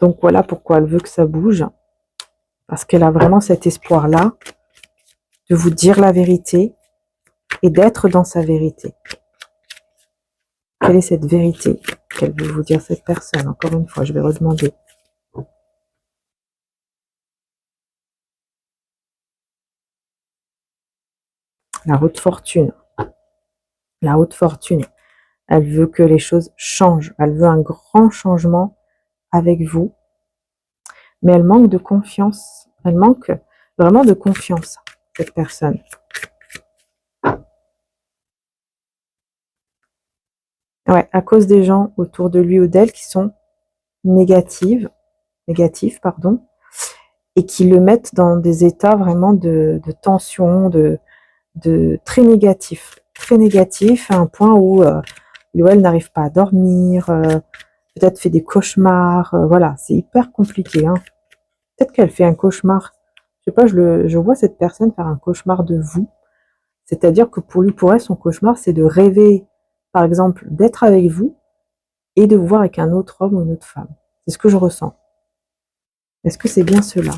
Donc voilà pourquoi elle veut que ça bouge, parce qu'elle a vraiment cet espoir-là de vous dire la vérité et d'être dans sa vérité. Quelle est cette vérité qu'elle veut vous dire, cette personne? Encore une fois, je vais redemander. La haute fortune. La haute fortune. Elle veut que les choses changent. Elle veut un grand changement avec vous. Mais elle manque de confiance. Elle manque vraiment de confiance, cette personne. Ouais, à cause des gens autour de lui ou d'elle qui sont négatifs, pardon, et qui le mettent dans des états vraiment de tension, de très négatif, à un point où lui ou elle n'arrive pas à dormir, peut-être fait des cauchemars, voilà, c'est hyper compliqué, hein. Peut-être qu'elle fait un cauchemar, je sais pas, je vois cette personne faire un cauchemar de vous, c'est-à-dire que pour lui, pour elle, son cauchemar, c'est de rêver, par exemple, d'être avec vous et de vous voir avec un autre homme ou une autre femme. C'est ce que je ressens. Est-ce que c'est bien cela?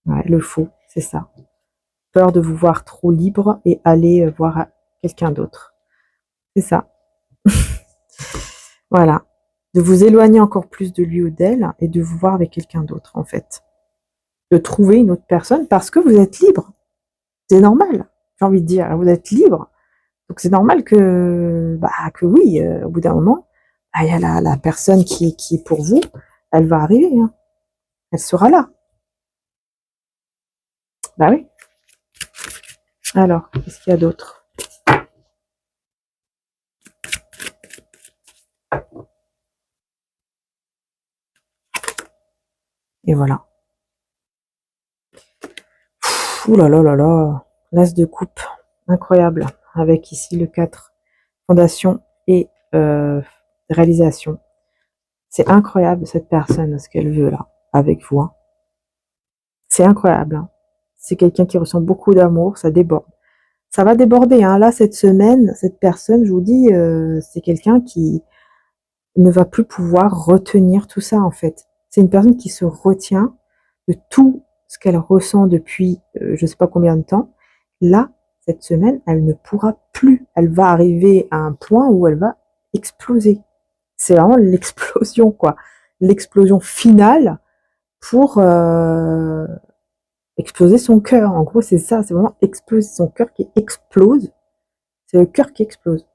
Ouais, le faux, c'est ça. Peur de vous voir trop libre et aller voir quelqu'un d'autre. C'est ça. Voilà. De vous éloigner encore plus de lui ou d'elle et de vous voir avec quelqu'un d'autre, en fait. De trouver une autre personne parce que vous êtes libre. C'est normal, j'ai envie de dire. Vous êtes libre. Donc c'est normal que oui, au bout d'un moment, il y a la personne qui est pour vous, elle va arriver, hein. Elle sera là. Bah oui. Alors, qu'est-ce qu'il y a d'autre? Et voilà. Ouh là là là là. L'as de coupe. Incroyable. Avec ici le 4. Fondation et réalisation. C'est incroyable cette personne, ce qu'elle veut là, avec vous, hein. C'est incroyable, hein. C'est quelqu'un qui ressent beaucoup d'amour, ça déborde. Ça va déborder, hein. Là, cette semaine, cette personne, je vous dis, c'est quelqu'un qui ne va plus pouvoir retenir tout ça, en fait. C'est une personne qui se retient de tout ce qu'elle ressent depuis je ne sais pas combien de temps. Là, cette semaine, elle ne pourra plus. Elle va arriver à un point où elle va exploser. C'est vraiment l'explosion, quoi. L'explosion finale pour exploser son cœur. En gros, c'est ça, c'est vraiment exploser son cœur qui explose. C'est le cœur qui explose.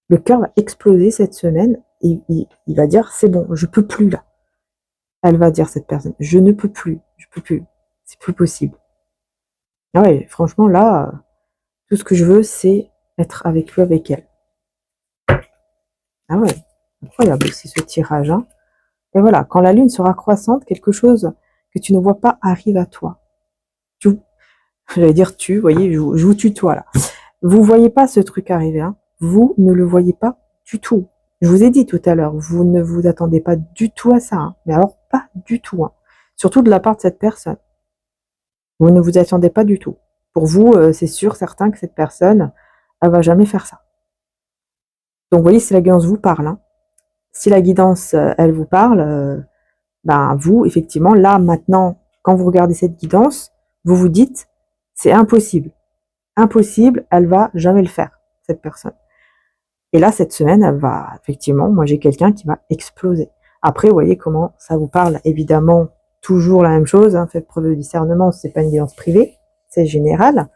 Le cœur va exploser cette semaine et il va dire, c'est bon, je peux plus là. Elle va dire, cette personne, je ne peux plus, je peux plus, c'est plus possible. Ah ouais, franchement, là, tout ce que je veux, c'est être avec lui, avec elle. Ah ouais, incroyable aussi ce tirage, hein. Et voilà, quand la lune sera croissante, quelque chose que tu ne vois pas arrive à toi. J'allais dire tu, vous voyez, je vous tutoie là. Vous voyez pas ce truc arriver, hein. Vous ne le voyez pas du tout. Je vous ai dit tout à l'heure, vous ne vous attendez pas du tout à ça, hein. Mais alors pas du tout, hein. Surtout de la part de cette personne. Vous ne vous attendez pas du tout. Pour vous, c'est sûr, certain que cette personne, elle va jamais faire ça. Donc vous voyez, si la guidance vous parle, hein. Si la guidance, elle vous parle, ben vous, effectivement, là, maintenant, quand vous regardez cette guidance, vous vous dites, c'est impossible. Impossible, elle va jamais le faire, cette personne. Et là, cette semaine, elle va, effectivement, moi j'ai quelqu'un qui va exploser. Après, vous voyez comment ça vous parle, évidemment, toujours la même chose, hein, faites preuve de discernement, c'est pas une guidance privée, c'est général.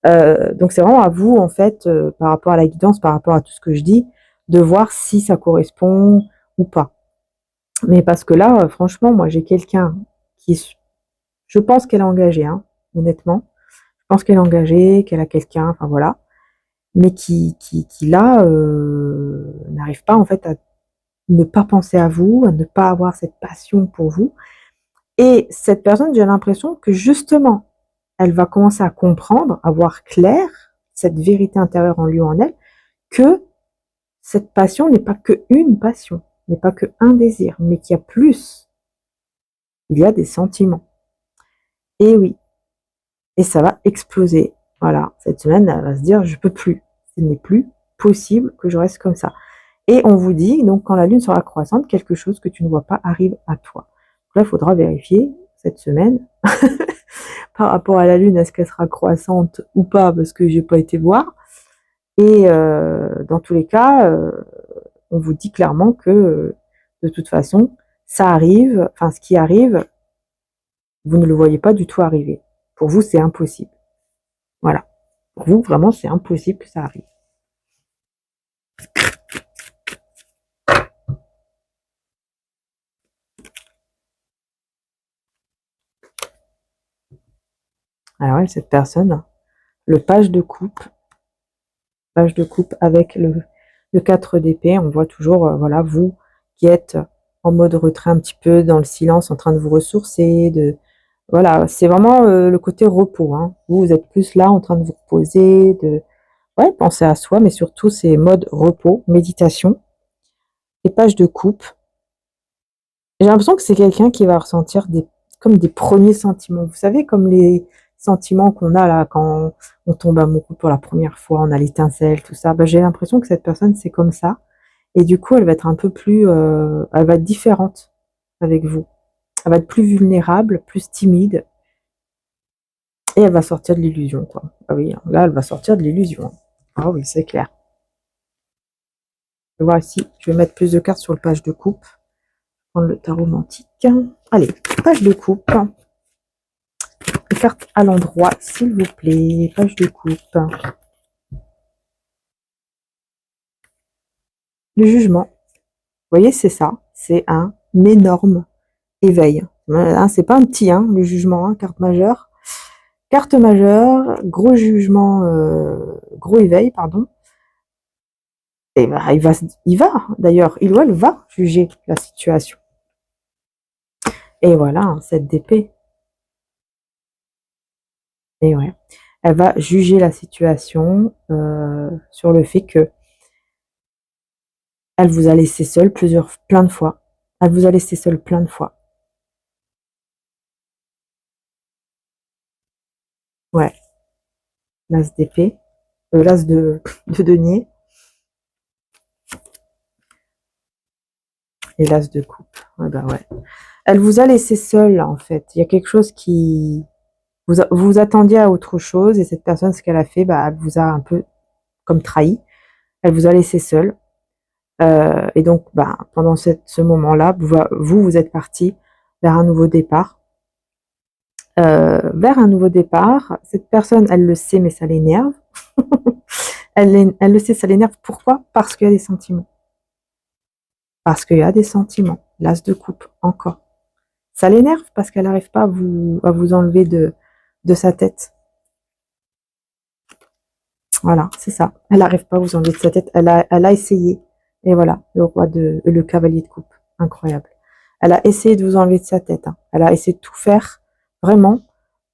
Donc c'est vraiment à vous, en fait, par rapport à la guidance, par rapport à tout ce que je dis, de voir si ça correspond ou pas. Mais parce que là, franchement, moi j'ai quelqu'un qui, je pense qu'elle est engagée, hein, honnêtement. Je pense qu'elle est engagée, qu'elle a quelqu'un, enfin voilà. Mais qui là, n'arrive pas en fait à ne pas penser à vous, à ne pas avoir cette passion pour vous. Et cette personne, j'ai l'impression que justement, elle va commencer à comprendre, à voir clair, cette vérité intérieure en lui ou en elle, que cette passion n'est pas qu'une passion, n'est pas qu'un désir, mais qu'il y a plus. Il y a des sentiments. Et oui, et ça va exploser. Voilà, cette semaine, elle va se dire, je peux plus. Ce n'est plus possible que je reste comme ça. Et on vous dit, donc, quand la lune sera croissante, quelque chose que tu ne vois pas arrive à toi. Donc là, il faudra vérifier cette semaine par rapport à la lune, est-ce qu'elle sera croissante ou pas, parce que j'ai pas été voir. Et dans tous les cas, on vous dit clairement que de toute façon, ça arrive, enfin ce qui arrive, vous ne le voyez pas du tout arriver. Pour vous, c'est impossible. Voilà. Pour vous, vraiment, c'est impossible que ça arrive. Alors ouais, cette personne, le page de coupe avec le 4 d'épée, on voit toujours, voilà, vous qui êtes en mode retrait un petit peu, dans le silence, en train de vous ressourcer, voilà, c'est vraiment le côté repos, hein. Vous êtes plus là en train de vous reposer, ouais, penser à soi, mais surtout c'est mode repos, méditation, et page de coupe. J'ai l'impression que c'est quelqu'un qui va ressentir comme des premiers sentiments. Vous savez, comme les sentiments qu'on a là quand on tombe amoureux pour la première fois, on a l'étincelle, tout ça. Bah, j'ai l'impression que cette personne, c'est comme ça. Et du coup, elle va être un peu plus, elle va être différente avec vous. Elle va être plus vulnérable, plus timide. Et elle va sortir de l'illusion, quoi. Ah oui, là, elle va sortir de l'illusion. Ah oui, c'est clair. Je vais voir ici, je vais mettre plus de cartes sur le page de coupe. Prendre le tarot romantique. Allez, page de coupe. Les cartes à l'endroit, s'il vous plaît. Page de coupe. Le jugement. Vous voyez, c'est ça. C'est un énorme éveil. Hein, c'est pas un petit, hein, le jugement, hein, carte majeure. Carte majeure, gros jugement, gros éveil, pardon. Et ben, il va, d'ailleurs, il ou elle va juger la situation. Et voilà, cette d'épée. Et ouais, elle va juger la situation sur le fait que elle vous a laissé seule plein de fois. Elle vous a laissé seule plein de fois. Ouais, l'as d'épée, l'as de denier et l'as de coupe. Ouais, bah ouais. Elle vous a laissé seule, en fait. Il y a quelque chose qui... Vous attendiez à autre chose et cette personne, ce qu'elle a fait, bah, elle vous a un peu comme trahi. Elle vous a laissé seule. Et donc, bah, pendant ce moment-là, vous êtes parti vers un nouveau départ. Vers un nouveau départ. Cette personne, elle le sait, mais ça l'énerve. Elle le sait, ça l'énerve. Pourquoi? Parce qu'il y a des sentiments. Parce qu'il y a des sentiments. L'as de coupe, encore. Ça l'énerve parce qu'elle n'arrive pas à vous enlever de sa tête. Voilà, c'est ça. Elle n'arrive pas à vous enlever de sa tête. Elle a essayé. Et voilà, le cavalier de coupe. Incroyable. Elle a essayé de vous enlever de sa tête. Hein. Elle a essayé de tout faire, vraiment,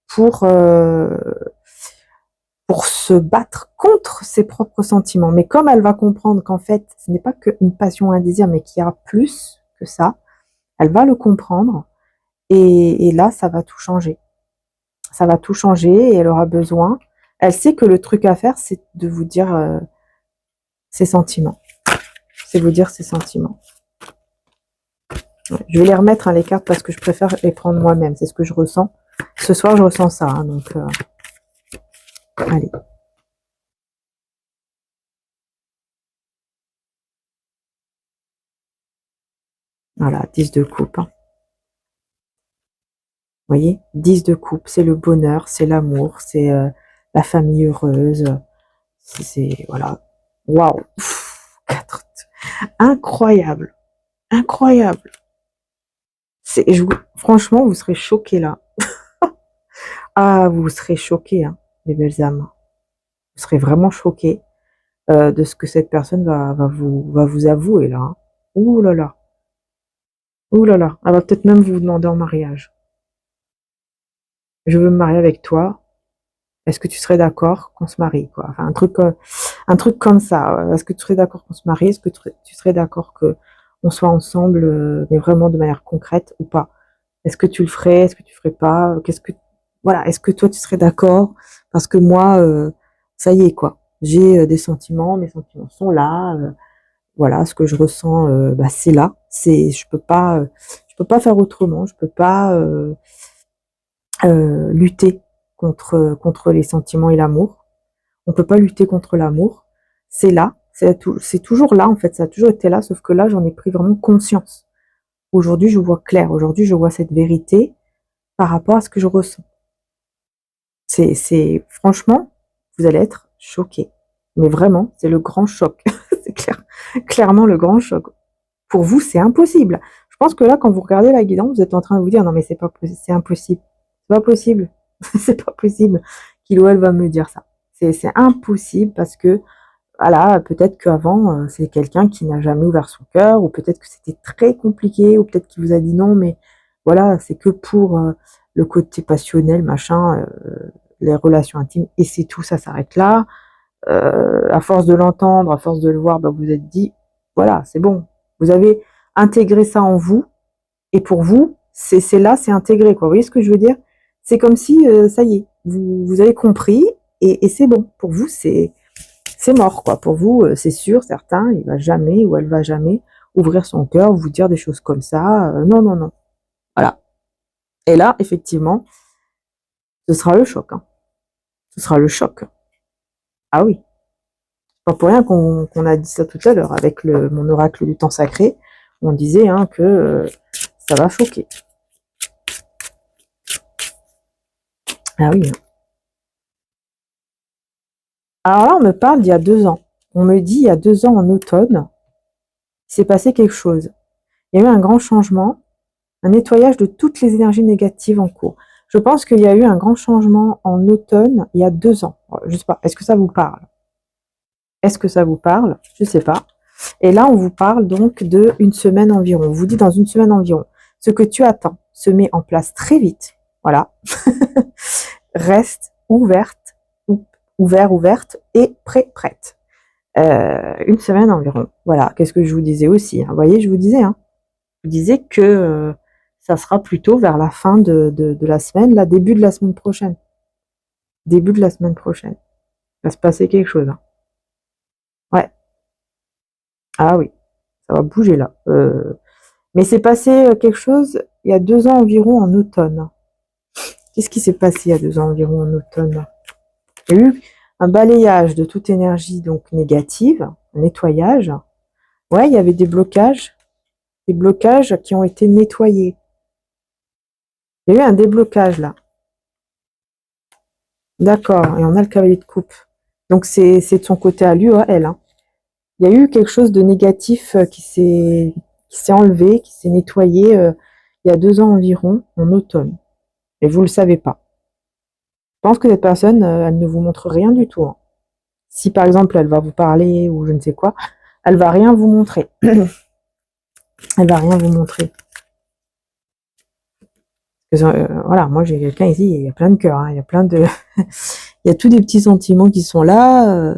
pour se battre contre ses propres sentiments. Mais comme elle va comprendre qu'en fait, ce n'est pas qu'une passion, un désir, mais qu'il y a plus que ça, elle va le comprendre. Et là, ça va tout changer. Ça va tout changer et elle aura besoin. Elle sait que le truc à faire, c'est de vous dire ses sentiments. C'est vous dire ses sentiments. Ouais, je vais les remettre, hein, les cartes, parce que je préfère les prendre moi-même. C'est ce que je ressens. Ce soir, je ressens ça. Hein, donc, allez. Voilà, 10 de coupe. Hein. Vous voyez, 10 de coupe, c'est le bonheur, c'est l'amour, c'est la famille heureuse. C'est voilà. Waouh. 4. Incroyable. Incroyable. Franchement, vous serez choqués là. Ah, vous serez choqués, hein, les belles âmes. Vous serez vraiment choqués de ce que cette personne va vous avouer là. Hein. Ouh là là. Ouh là là. Elle va peut-être même vous demander en mariage. Je veux me marier avec toi. Est-ce que tu serais d'accord qu'on se marie, quoi? Enfin, un truc comme ça. Est-ce que tu serais d'accord qu'on se marie? Est-ce que tu serais d'accord que on soit ensemble, mais vraiment de manière concrète ou pas? Est-ce que tu le ferais? Est-ce que tu ferais pas? Voilà. Est-ce que toi tu serais d'accord? Parce que moi, ça y est, quoi. J'ai des sentiments. Mes sentiments sont là. Voilà, ce que je ressens, bah, c'est là. Je peux pas faire autrement. Je peux pas lutter contre les sentiments et l'amour. On peut pas lutter contre l'amour. C'est là, c'est toujours là en fait, ça a toujours été là, sauf que là j'en ai pris vraiment conscience. Aujourd'hui je vois clair, aujourd'hui je vois cette vérité par rapport à ce que je ressens. C'est franchement, vous allez être choqué. Mais vraiment, c'est le grand choc. C'est clairement le grand choc. Pour vous, c'est impossible. Je pense que là, quand vous regardez la guidance, vous êtes en train de vous dire, non mais c'est pas possible, c'est impossible. C'est pas possible. C'est pas possible qu'il ou elle va me dire ça. C'est impossible parce que, voilà, peut-être qu'avant, c'est quelqu'un qui n'a jamais ouvert son cœur, ou peut-être que c'était très compliqué, ou peut-être qu'il vous a dit non, mais voilà, c'est que pour le côté passionnel, machin, les relations intimes, et c'est tout, ça s'arrête là. À force de l'entendre, à force de le voir, bah, vous vous êtes dit, voilà, c'est bon. Vous avez intégré ça en vous, et pour vous, c'est là, c'est intégré, quoi. Vous voyez ce que je veux dire? C'est comme si, ça y est, vous avez compris, et c'est bon. Pour vous, c'est mort, quoi. Pour vous, c'est sûr, certain, il va jamais ou elle va jamais ouvrir son cœur, vous dire des choses comme ça. Non, non, non. Voilà. Et là, effectivement, ce sera le choc, hein. Ce sera le choc. Ah oui. Pas pour rien qu'on a dit ça tout à l'heure avec mon oracle du temps sacré. On disait hein, que ça va choquer. Ah oui. Alors là, on me parle d'il y a 2 ans. On me dit il y a 2 ans en automne, il s'est passé quelque chose. Il y a eu un grand changement, un nettoyage de toutes les énergies négatives en cours. Je pense qu'il y a eu un grand changement en automne il y a 2 ans. Je sais pas, est-ce que ça vous parle? Est-ce que ça vous parle? Je sais pas. Et là, on vous parle donc de une semaine environ. On vous dit dans une semaine environ. Ce que tu attends se met en place très vite. Voilà. Reste ouverte, ouverte et prête. Une semaine environ. Voilà. Qu'est-ce que je vous disais aussi, hein. Vous voyez, je vous disais, hein. Je vous disais que ça sera plutôt vers la fin de la semaine, là, début de la semaine prochaine. Début de la semaine prochaine. Il va se passer quelque chose, hein. Ouais. Ah oui. Ça va bouger là. Mais c'est passé quelque chose il y a 2 ans environ en automne. Qu'est-ce qui s'est passé il y a 2 ans environ en automne? Il y a eu un balayage de toute énergie donc négative, un nettoyage. Ouais, il y avait des blocages qui ont été nettoyés. Il y a eu un déblocage là. D'accord, et on a le cavalier de coupe. Donc c'est de son côté à lui ou à elle, hein. Il y a eu quelque chose de négatif qui s'est enlevé, qui s'est nettoyé il y a 2 ans environ, en automne. Et vous ne le savez pas. Je pense que cette personne, elle ne vous montre rien du tout, hein. Si par exemple elle va vous parler ou je ne sais quoi, elle va rien vous montrer. Elle va rien vous montrer. Voilà, moi j'ai quelqu'un ici, il y a plein de cœurs, hein, il y a plein de, il y a tous des petits sentiments qui sont là.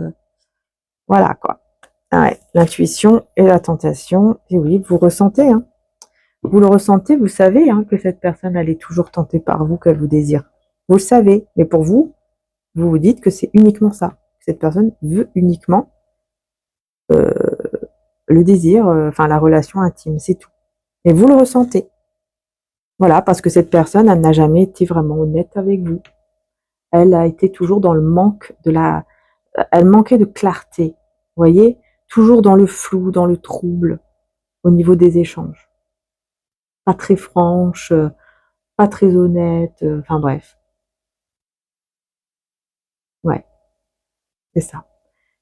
Voilà quoi. Ah ouais, l'intuition et la tentation. Et oui, vous ressentez, hein. Vous le ressentez, vous savez hein, que cette personne elle est toujours tentée par vous, qu'elle vous désire. Vous le savez, mais pour vous, vous vous dites que c'est uniquement ça. Cette personne veut uniquement le désir, enfin la relation intime, c'est tout. Et vous le ressentez. Voilà, parce que cette personne, elle n'a jamais été vraiment honnête avec vous. Elle a été toujours dans le manque de la... Elle manquait de clarté, vous voyez? Toujours dans le flou, dans le trouble, au niveau des échanges. Pas très franche, pas très honnête, enfin bref. Ouais, c'est ça.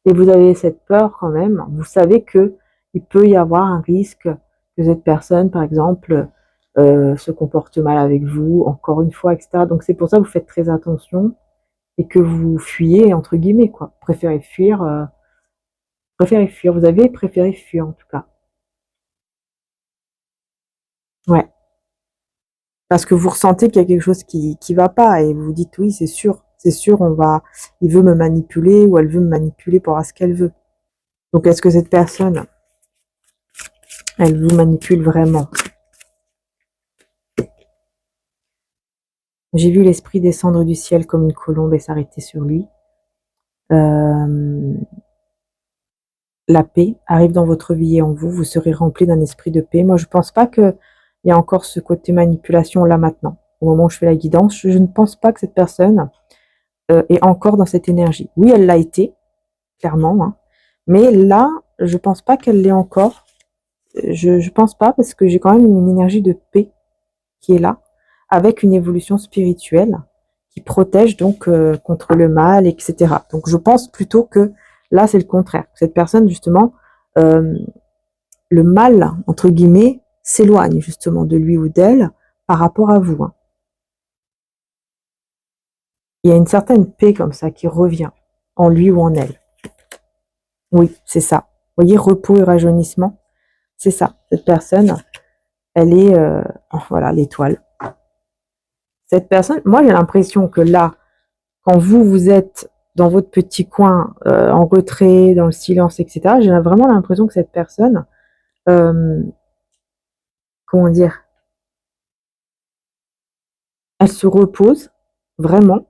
Et vous avez cette peur quand même, vous savez que il peut y avoir un risque que cette personne, par exemple, se comporte mal avec vous, encore une fois, etc. Donc c'est pour ça que vous faites très attention et que vous fuyez, entre guillemets, quoi. Préférez fuir, vous avez préféré fuir en tout cas. Ouais. Parce que vous ressentez qu'il y a quelque chose qui va pas et vous vous dites oui, c'est sûr, il veut me manipuler ou elle veut me manipuler pour avoir ce qu'elle veut. Donc est-ce que cette personne, elle vous manipule vraiment? J'ai vu l'esprit descendre du ciel comme une colombe et s'arrêter sur lui. La paix arrive dans votre vie et en vous, vous serez rempli d'un esprit de paix. Moi, je pense pas qu'il y a encore ce côté manipulation là maintenant. Au moment où je fais la guidance, je ne pense pas que cette personne est encore dans cette énergie. Oui, elle l'a été, clairement, hein. Mais là, je pense pas qu'elle l'est encore. Je pense pas parce que j'ai quand même une énergie de paix qui est là, avec une évolution spirituelle qui protège donc contre le mal, etc. Donc je pense plutôt que là c'est le contraire. Cette personne justement, le mal entre guillemets s'éloigne justement de lui ou d'elle par rapport à vous. Hein. Il y a une certaine paix comme ça qui revient en lui ou en elle. Oui, c'est ça. Vous voyez, repos et rajeunissement, c'est ça. Cette personne, elle est, voilà, l'étoile. Cette personne, moi j'ai l'impression que là, quand vous êtes dans votre petit coin, en retrait, dans le silence, etc., j'ai vraiment l'impression que cette personne, comment dire, elle se repose vraiment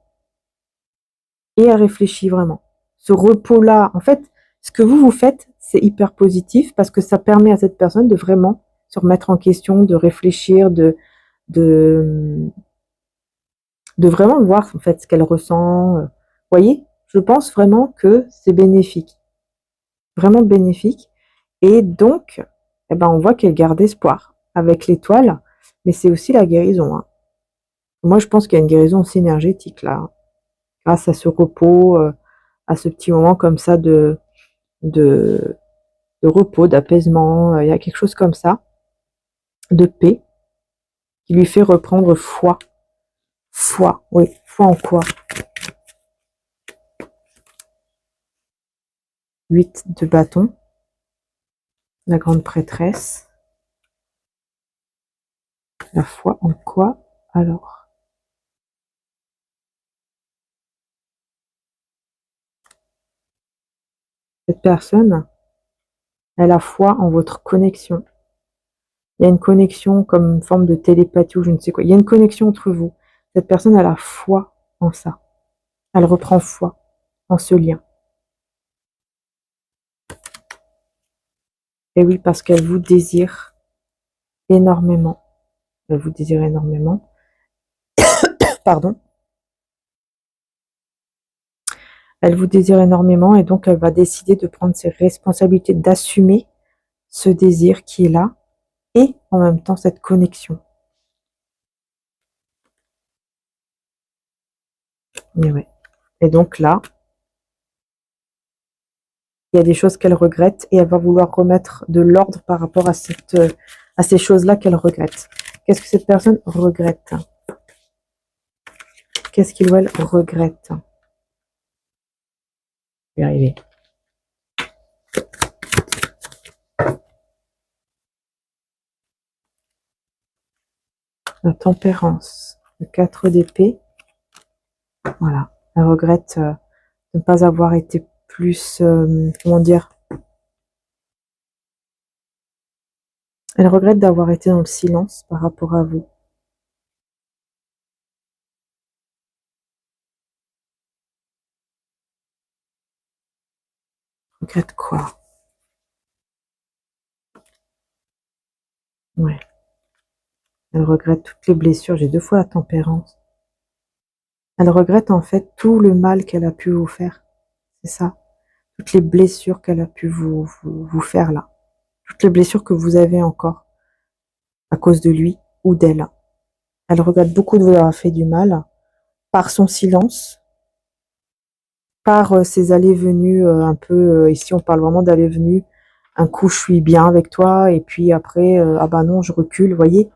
et elle réfléchit vraiment. Ce repos-là, en fait, ce que vous faites, c'est hyper positif parce que ça permet à cette personne de vraiment se remettre en question, de réfléchir, de, de vraiment voir en fait ce qu'elle ressent. Vous voyez, je pense vraiment que c'est bénéfique, vraiment bénéfique. Et donc, eh ben, on voit qu'elle garde espoir avec l'étoile, mais c'est aussi la guérison. Hein. Moi, je pense qu'il y a une guérison aussi énergétique là, hein, grâce à ce repos, à ce petit moment comme ça de, de repos, d'apaisement. Il y a quelque chose comme ça, de paix, qui lui fait reprendre foi. Foi, oui, foi en quoi? 8 de bâton, la grande prêtresse. La foi en quoi alors? Cette personne, elle a foi en votre connexion. Il y a une connexion comme une forme de télépathie ou je ne sais quoi. Il y a une connexion entre vous. Cette personne, elle a foi en ça. Elle reprend foi en ce lien. Et oui, parce qu'elle vous désire énormément. Elle vous désire énormément. Pardon. Elle vous désire énormément et donc elle va décider de prendre ses responsabilités, d'assumer ce désir qui est là et en même temps cette connexion. Et, ouais. Et donc là, il y a des choses qu'elle regrette et elle va vouloir remettre de l'ordre par rapport à ces choses-là qu'elle regrette. Qu'est-ce que cette personne regrette? Qu'est-ce qu'il ou elle regrette? Je vais y arriver. La tempérance, le 4 d'épée. Voilà. Elle regrette de ne pas avoir été plus, comment dire, elle regrette d'avoir été dans le silence par rapport à vous. Regrette quoi? Ouais. Elle regrette toutes les blessures. J'ai 2 fois la tempérance. Elle regrette en fait tout le mal qu'elle a pu vous faire. C'est ça. Toutes les blessures qu'elle a pu vous faire là. Toutes les blessures que vous avez encore à cause de lui ou d'elle. Elle regrette beaucoup de vous avoir fait du mal par son silence, par ses allées-venues un peu, ici on parle vraiment d'allées-venues, un coup je suis bien avec toi et puis après, ah bah non je recule, vous voyez,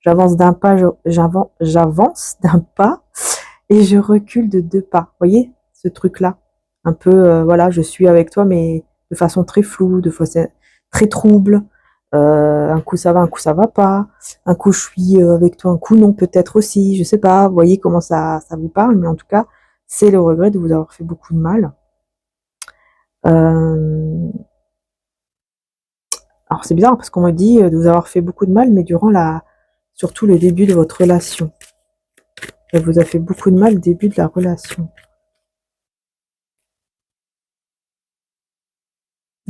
j'avance d'un pas, j'avance d'un pas et je recule de 2 pas, vous voyez, ce truc-là, un peu, voilà, je suis avec toi mais de façon très floue, de façon très trouble, un coup ça va, un coup ça va pas, un coup je suis avec toi, un coup non peut-être aussi, je sais pas, vous voyez comment ça vous parle, mais en tout cas, c'est le regret de vous avoir fait beaucoup de mal. Alors c'est bizarre parce qu'on me dit de vous avoir fait beaucoup de mal, mais durant surtout le début de votre relation. Elle vous a fait beaucoup de mal au début de la relation.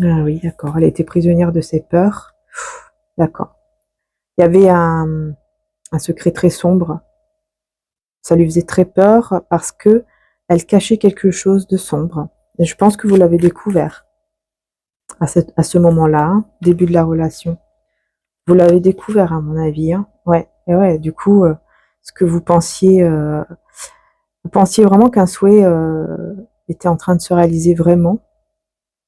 Ah oui, d'accord. Elle a été prisonnière de ses peurs. D'accord. Il y avait un secret très sombre. Ça lui faisait très peur parce que elle cachait quelque chose de sombre. Et je pense que vous l'avez découvert à ce moment-là, hein, début de la relation. Vous l'avez découvert à mon avis. Hein. Ouais. Et ouais, du coup, ce que vous pensiez Vous pensiez vraiment qu'un souhait était en train de se réaliser vraiment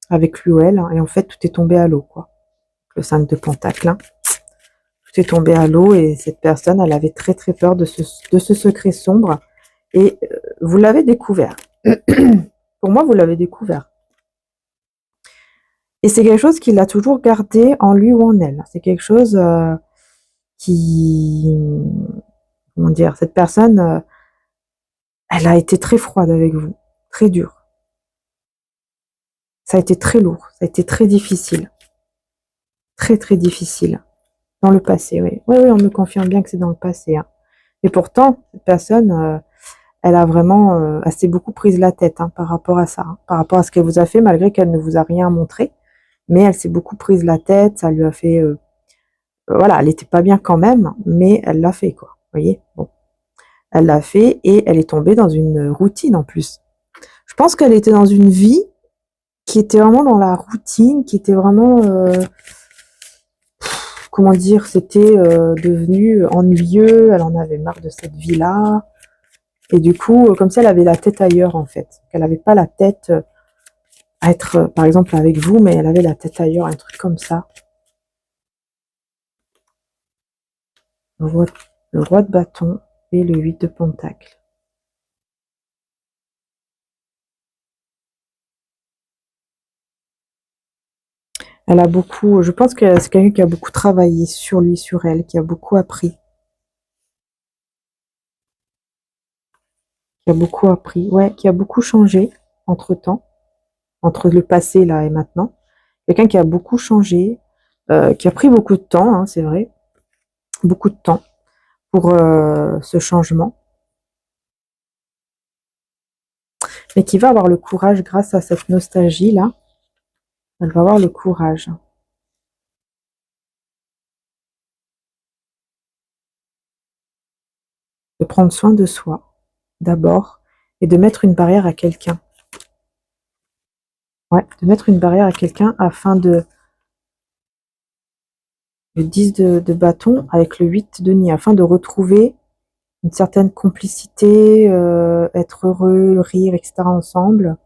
avec lui ou elle, hein, et en fait tout est tombé à l'eau, quoi. Le 5 de Pentacle, hein. Tout est tombé à l'eau et cette personne, elle avait très très peur de ce secret sombre et vous l'avez découvert. Pour moi, vous l'avez découvert. Et c'est quelque chose qu'il a toujours gardé en lui ou en elle. C'est quelque chose qui... Comment dire? Cette personne, elle a été très froide avec vous, très dure. Ça a été très lourd, ça a été très difficile. Très très difficile. Dans le passé, oui. Oui, oui, on me confirme bien que c'est dans le passé, hein. Et pourtant, cette personne, elle a vraiment, elle s'est beaucoup prise la tête, hein, par rapport à ça, hein, par rapport à ce qu'elle vous a fait, malgré qu'elle ne vous a rien montré. Mais elle s'est beaucoup prise la tête, ça lui a fait, voilà, elle était pas bien quand même, mais elle l'a fait, quoi. Vous voyez? Bon, elle l'a fait et elle est tombée dans une routine en plus. Je pense qu'elle était dans une vie qui était vraiment dans la routine, qui était vraiment, comment dire, c'était devenu ennuyeux, elle en avait marre de cette vie-là. Et du coup, comme ça, elle avait la tête ailleurs, en fait. Elle n'avait pas la tête à être, par exemple, avec vous, mais elle avait la tête ailleurs, un truc comme ça. Le roi de bâton et le 8 de pentacle. Elle a beaucoup, je pense que c'est quelqu'un qui a beaucoup travaillé sur lui, sur elle, qui a beaucoup appris. Qui a beaucoup appris, ouais, qui a beaucoup changé entre-temps, entre le passé là et maintenant. Quelqu'un qui a beaucoup changé, qui a pris beaucoup de temps, hein, c'est vrai, beaucoup de temps pour ce changement, mais qui va avoir le courage grâce à cette nostalgie là. Elle va avoir le courage de prendre soin de soi d'abord et de mettre une barrière à quelqu'un. Ouais, de mettre une barrière à quelqu'un afin de le 10 de bâton avec le 8 de nid, afin de retrouver une certaine complicité, être heureux, rire, etc. ensemble,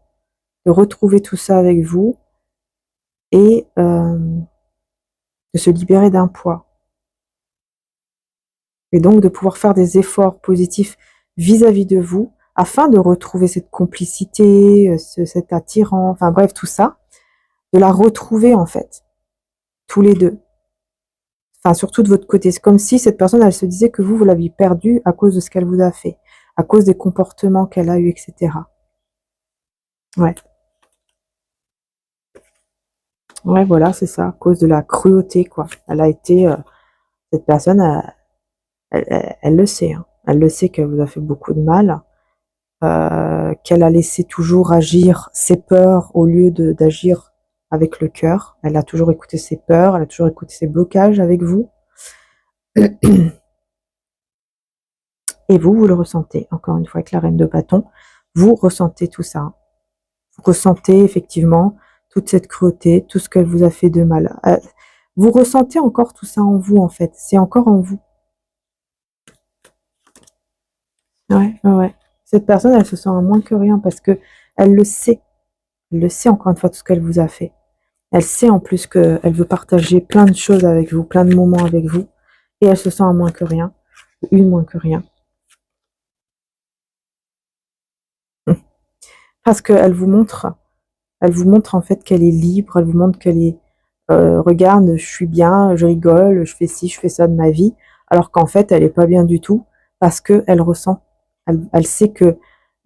de retrouver tout ça avec vous et de se libérer d'un poids. Et donc de pouvoir faire des efforts positifs vis-à-vis de vous afin de retrouver cette complicité, cet attirant, enfin bref, tout ça, de la retrouver en fait, tous les deux. Enfin, surtout de votre côté. C'est comme si cette personne, elle se disait que vous l'aviez perdue à cause de ce qu'elle vous a fait, à cause des comportements qu'elle a eus, etc. Ouais. Ouais, voilà, c'est ça, à cause de la cruauté, quoi. Elle a été, cette personne, elle le sait, hein. Elle le sait qu'elle vous a fait beaucoup de mal, qu'elle a laissé toujours agir ses peurs au lieu d'agir avec le cœur. Elle a toujours écouté ses peurs, elle a toujours écouté ses blocages avec vous. Et vous le ressentez, encore une fois, avec la reine de bâton, vous ressentez tout ça. Vous ressentez effectivement toute cette cruauté, tout ce qu'elle vous a fait de mal. Vous ressentez encore tout ça en vous, en fait. C'est encore en vous. Ouais, ouais, ouais. Cette personne, elle se sent en moins que rien parce que elle le sait. Elle le sait encore une fois tout ce qu'elle vous a fait. Elle sait en plus qu'elle veut partager plein de choses avec vous, plein de moments avec vous. Et elle se sent en moins que rien. Une moins que rien. Parce qu'elle vous montre en fait qu'elle est libre, elle vous montre qu'elle est, regarde, je suis bien, je rigole, je fais ci, je fais ça de ma vie, alors qu'en fait, elle est pas bien du tout, parce qu'elle ressent, elle sait que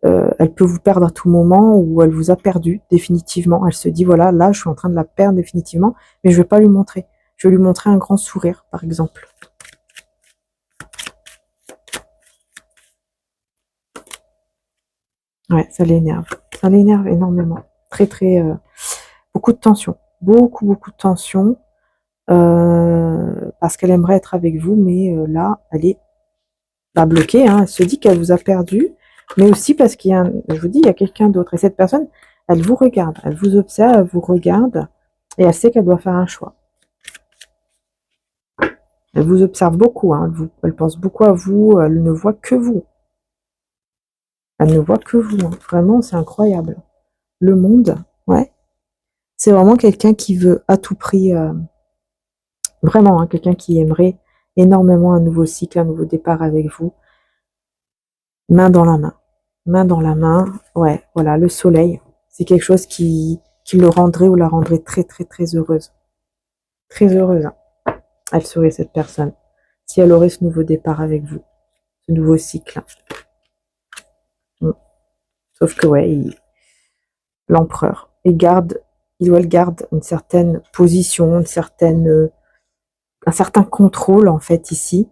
elle peut vous perdre à tout moment ou elle vous a perdu définitivement. Elle se dit, voilà, là, je suis en train de la perdre définitivement, mais je vais pas lui montrer. Je vais lui montrer un grand sourire, par exemple. Ouais, ça l'énerve. Ça l'énerve énormément. Très, très, beaucoup de tension. Beaucoup, beaucoup de tension. Parce qu'elle aimerait être avec vous, mais là, elle est pas bloquée, hein. Elle se dit qu'elle vous a perdu, mais aussi parce qu'il y a, je vous dis, il y a quelqu'un d'autre. Et cette personne, elle vous regarde, elle vous observe, elle vous regarde, et elle sait qu'elle doit faire un choix. Elle vous observe beaucoup, hein. Elle pense beaucoup à vous, elle ne voit que vous. Elle ne voit que vous. Hein. Vraiment, c'est incroyable. Le monde, ouais. C'est vraiment quelqu'un qui veut à tout prix, vraiment, hein, quelqu'un qui aimerait énormément un nouveau cycle, un nouveau départ avec vous. Main dans la main. Main dans la main. Ouais, voilà, le soleil. C'est quelque chose qui le rendrait ou la rendrait très, très, très heureuse. Très heureuse. Hein. Elle serait cette personne. Si elle aurait ce nouveau départ avec vous. Ce nouveau cycle. Sauf que, ouais, l'empereur, il ou elle garde une certaine position, un certain contrôle, en fait, ici.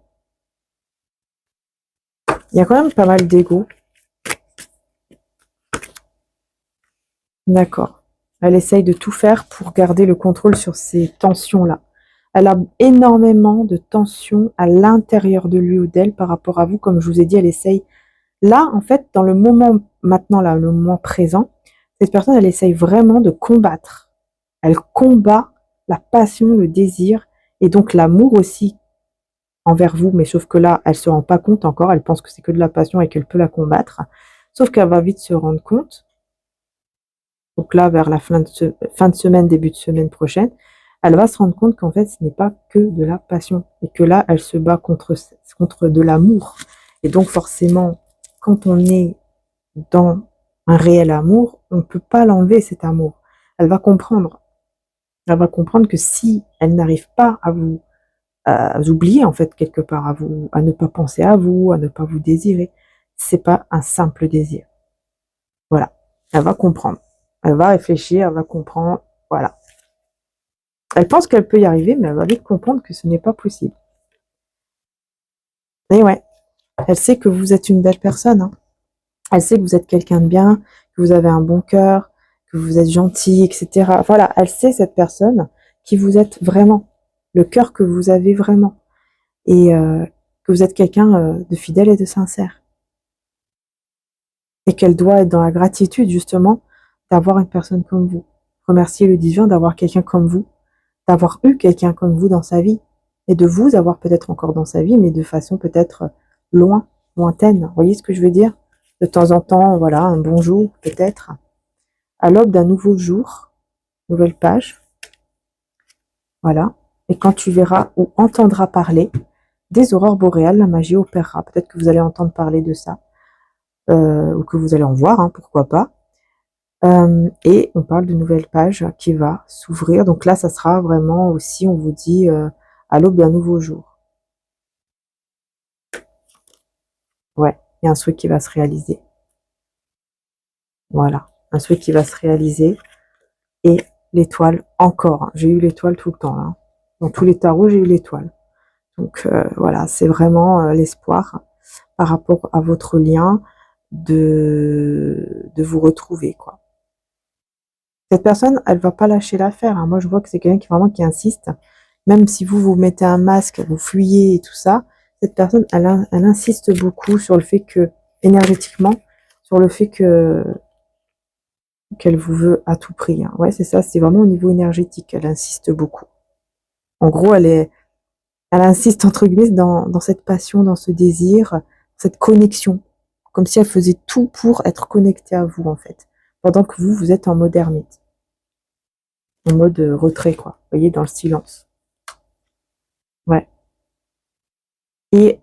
Il y a quand même pas mal d'ego. D'accord. Elle essaye de tout faire pour garder le contrôle sur ces tensions-là. Elle a énormément de tensions à l'intérieur de lui ou d'elle par rapport à vous. Comme je vous ai dit, elle essaye. Là, en fait, dans le moment maintenant, là, le moment présent, cette personne, elle essaye vraiment de combattre. Elle combat la passion, le désir et donc l'amour aussi envers vous. Mais sauf que là, elle se rend pas compte encore. Elle pense que c'est que de la passion et qu'elle peut la combattre. Sauf qu'elle va vite se rendre compte. Donc là, vers la fin de semaine, début de semaine prochaine, elle va se rendre compte qu'en fait, ce n'est pas que de la passion. Et que là, elle se bat contre de l'amour. Et donc forcément, quand on est dans un réel amour, on ne peut pas l'enlever, cet amour. Elle va comprendre. Elle va comprendre que si elle n'arrive pas à vous oublier, en fait, quelque part, à ne pas penser à vous, à ne pas vous désirer, c'est pas un simple désir. Voilà. Elle va comprendre. Elle va réfléchir, elle va comprendre. Voilà. Elle pense qu'elle peut y arriver, mais elle va vite comprendre que ce n'est pas possible. Et ouais, elle sait que vous êtes une belle personne. Hein. Elle sait que vous êtes quelqu'un de bien, que vous avez un bon cœur, que vous êtes gentil, etc. Voilà, elle sait, cette personne, qui vous êtes vraiment, le cœur que vous avez vraiment, et que vous êtes quelqu'un de fidèle et de sincère. Et qu'elle doit être dans la gratitude, justement, d'avoir une personne comme vous. Remercier le divin d'avoir quelqu'un comme vous, d'avoir eu quelqu'un comme vous dans sa vie, et de vous avoir peut-être encore dans sa vie, mais de façon peut-être lointaine. Vous voyez ce que je veux dire? De temps en temps, voilà, un bonjour peut-être. À l'aube d'un nouveau jour, nouvelle page, voilà. Et quand tu verras ou entendras parler des aurores boréales, la magie opérera. Peut-être que vous allez entendre parler de ça, ou que vous allez en voir, hein, pourquoi pas. Et on parle de nouvelle page qui va s'ouvrir. Donc là, ça sera vraiment aussi, on vous dit, à l'aube d'un nouveau jour. Ouais, il y a un souhait qui va se réaliser. Voilà, un souhait qui va se réaliser. Et l'étoile encore. Hein. J'ai eu l'étoile tout le temps. Hein. Dans tous les tarots, j'ai eu l'étoile. Donc voilà, c'est vraiment l'espoir par rapport à votre lien de vous retrouver, quoi. Cette personne, elle va pas lâcher l'affaire. Hein. Moi, je vois que c'est quelqu'un qui vraiment qui insiste. Même si vous mettez un masque, vous fuyez et tout ça, cette personne, elle insiste beaucoup sur le fait que, énergétiquement, sur le fait que qu'elle vous veut à tout prix. Hein. Ouais, c'est ça, c'est vraiment au niveau énergétique, elle insiste beaucoup. En gros, elle insiste entre guillemets dans cette passion, dans ce désir, cette connexion. Comme si elle faisait tout pour être connectée à vous, en fait. Pendant que vous êtes en mode ermite. En mode retrait, quoi. Vous voyez, dans le silence. Ouais. Et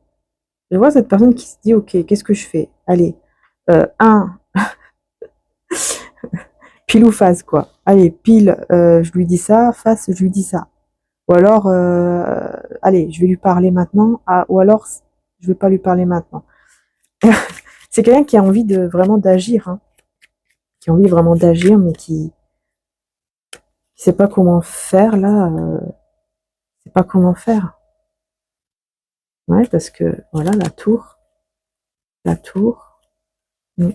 je vois cette personne qui se dit, ok, qu'est-ce que je fais? Allez, pile ou face, quoi. Allez, pile, je lui dis ça, face, je lui dis ça. Ou alors, allez, je vais lui parler maintenant, ou alors, je vais pas lui parler maintenant. C'est quelqu'un qui a envie de vraiment d'agir, hein, qui a envie vraiment d'agir, mais qui sait pas comment faire, là, sait pas comment faire. Ouais, parce que, voilà, la tour. Mm.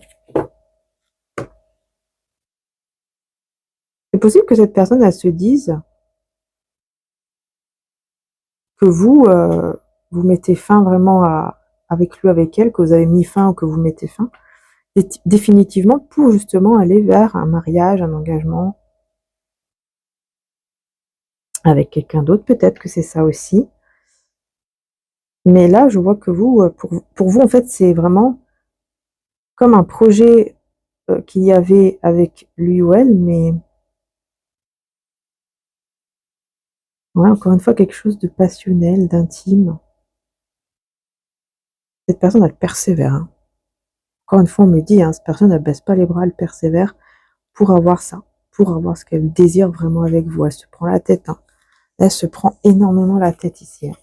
C'est possible que cette personne, elle se dise que vous mettez fin vraiment avec lui, avec elle, que vous avez mis fin ou que vous mettez fin, définitivement pour justement aller vers un mariage, un engagement avec quelqu'un d'autre. Peut-être que c'est ça aussi. Mais là, je vois que vous, pour vous, en fait, c'est vraiment comme un projet qu'il y avait avec lui ou elle, mais ouais, encore une fois, quelque chose de passionnel, d'intime. Cette personne, elle persévère. Hein. Encore une fois, on me dit, hein, cette personne, elle baisse pas les bras, elle persévère pour avoir ça, pour avoir ce qu'elle désire vraiment avec vous. Elle se prend la tête. Hein. Elle se prend énormément la tête ici. Hein.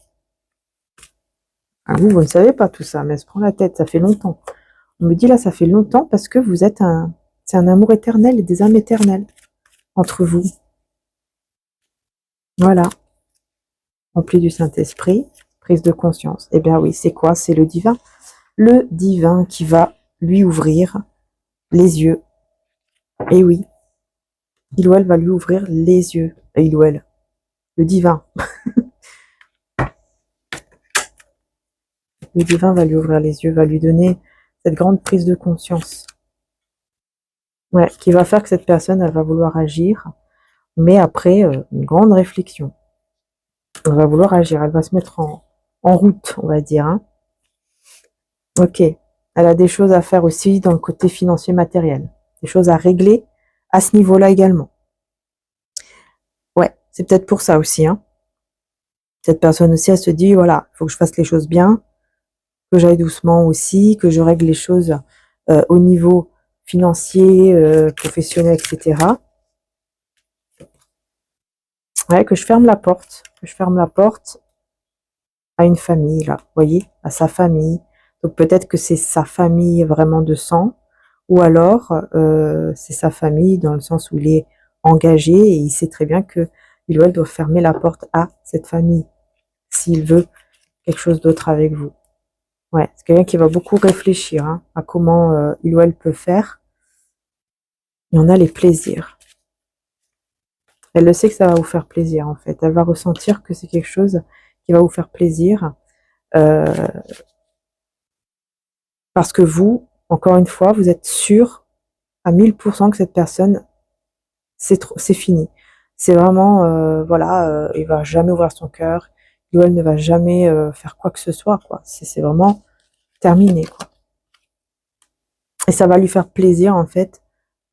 Ah, vous ne savez pas tout ça, mais elle se prend la tête. Ça fait longtemps. On me dit là, ça fait longtemps parce que vous êtes c'est un amour éternel et des âmes éternelles entre vous. Voilà. Rempli du Saint-Esprit, prise de conscience. Eh bien oui, c'est quoi? C'est le divin. Le divin qui va lui ouvrir les yeux. Et oui, il ou elle va lui ouvrir les yeux. Et il ou elle. Le divin. Le divin va lui ouvrir les yeux, va lui donner cette grande prise de conscience. Ouais, qui va faire que cette personne, elle va vouloir agir, mais après une grande réflexion. Elle va vouloir agir, elle va se mettre en route, on va dire. Hein. Ok, elle a des choses à faire aussi dans le côté financier matériel, des choses à régler à ce niveau-là également. Ouais, c'est peut-être pour ça aussi. Hein. Cette personne aussi, elle se dit, voilà, il faut que je fasse les choses bien, que j'aille doucement aussi, que je règle les choses au niveau financier, professionnel, etc. Ouais, que je ferme la porte, à une famille, là, vous voyez, à sa famille. Donc peut-être que c'est sa famille vraiment de sang, ou alors c'est sa famille dans le sens où il est engagé et il sait très bien que il ou elle doit fermer la porte à cette famille s'il veut quelque chose d'autre avec vous. Ouais, c'est quelqu'un qui va beaucoup réfléchir hein, à comment il ou elle peut faire. Et on a les plaisirs. Elle le sait que ça va vous faire plaisir en fait. Elle va ressentir que c'est quelque chose qui va vous faire plaisir. Parce que vous, encore une fois, vous êtes sûr à 1000% que cette personne, c'est fini. C'est vraiment, voilà, il va jamais ouvrir son cœur, ou elle ne va jamais faire quoi que ce soit, quoi. C'est vraiment terminé, quoi. Et ça va lui faire plaisir, en fait,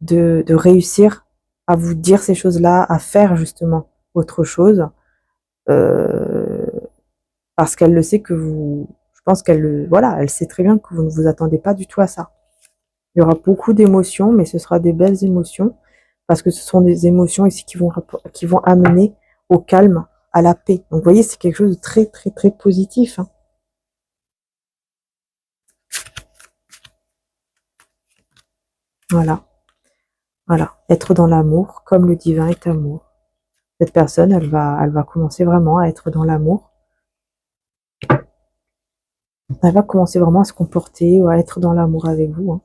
de réussir à vous dire ces choses-là, à faire justement autre chose, euh, parce qu'elle le sait que vous, je pense voilà, elle sait très bien que vous ne vous attendez pas du tout à ça. Il y aura beaucoup d'émotions, mais ce sera des belles émotions, parce que ce sont des émotions ici qui vont amener au calme, à la paix. Donc, vous voyez, c'est quelque chose de très, très, très positif. Hein. Voilà. Voilà. Être dans l'amour, comme le divin est amour. Cette personne, elle va commencer vraiment à être dans l'amour. Elle va commencer vraiment à se comporter ou à être dans l'amour avec vous. Hein.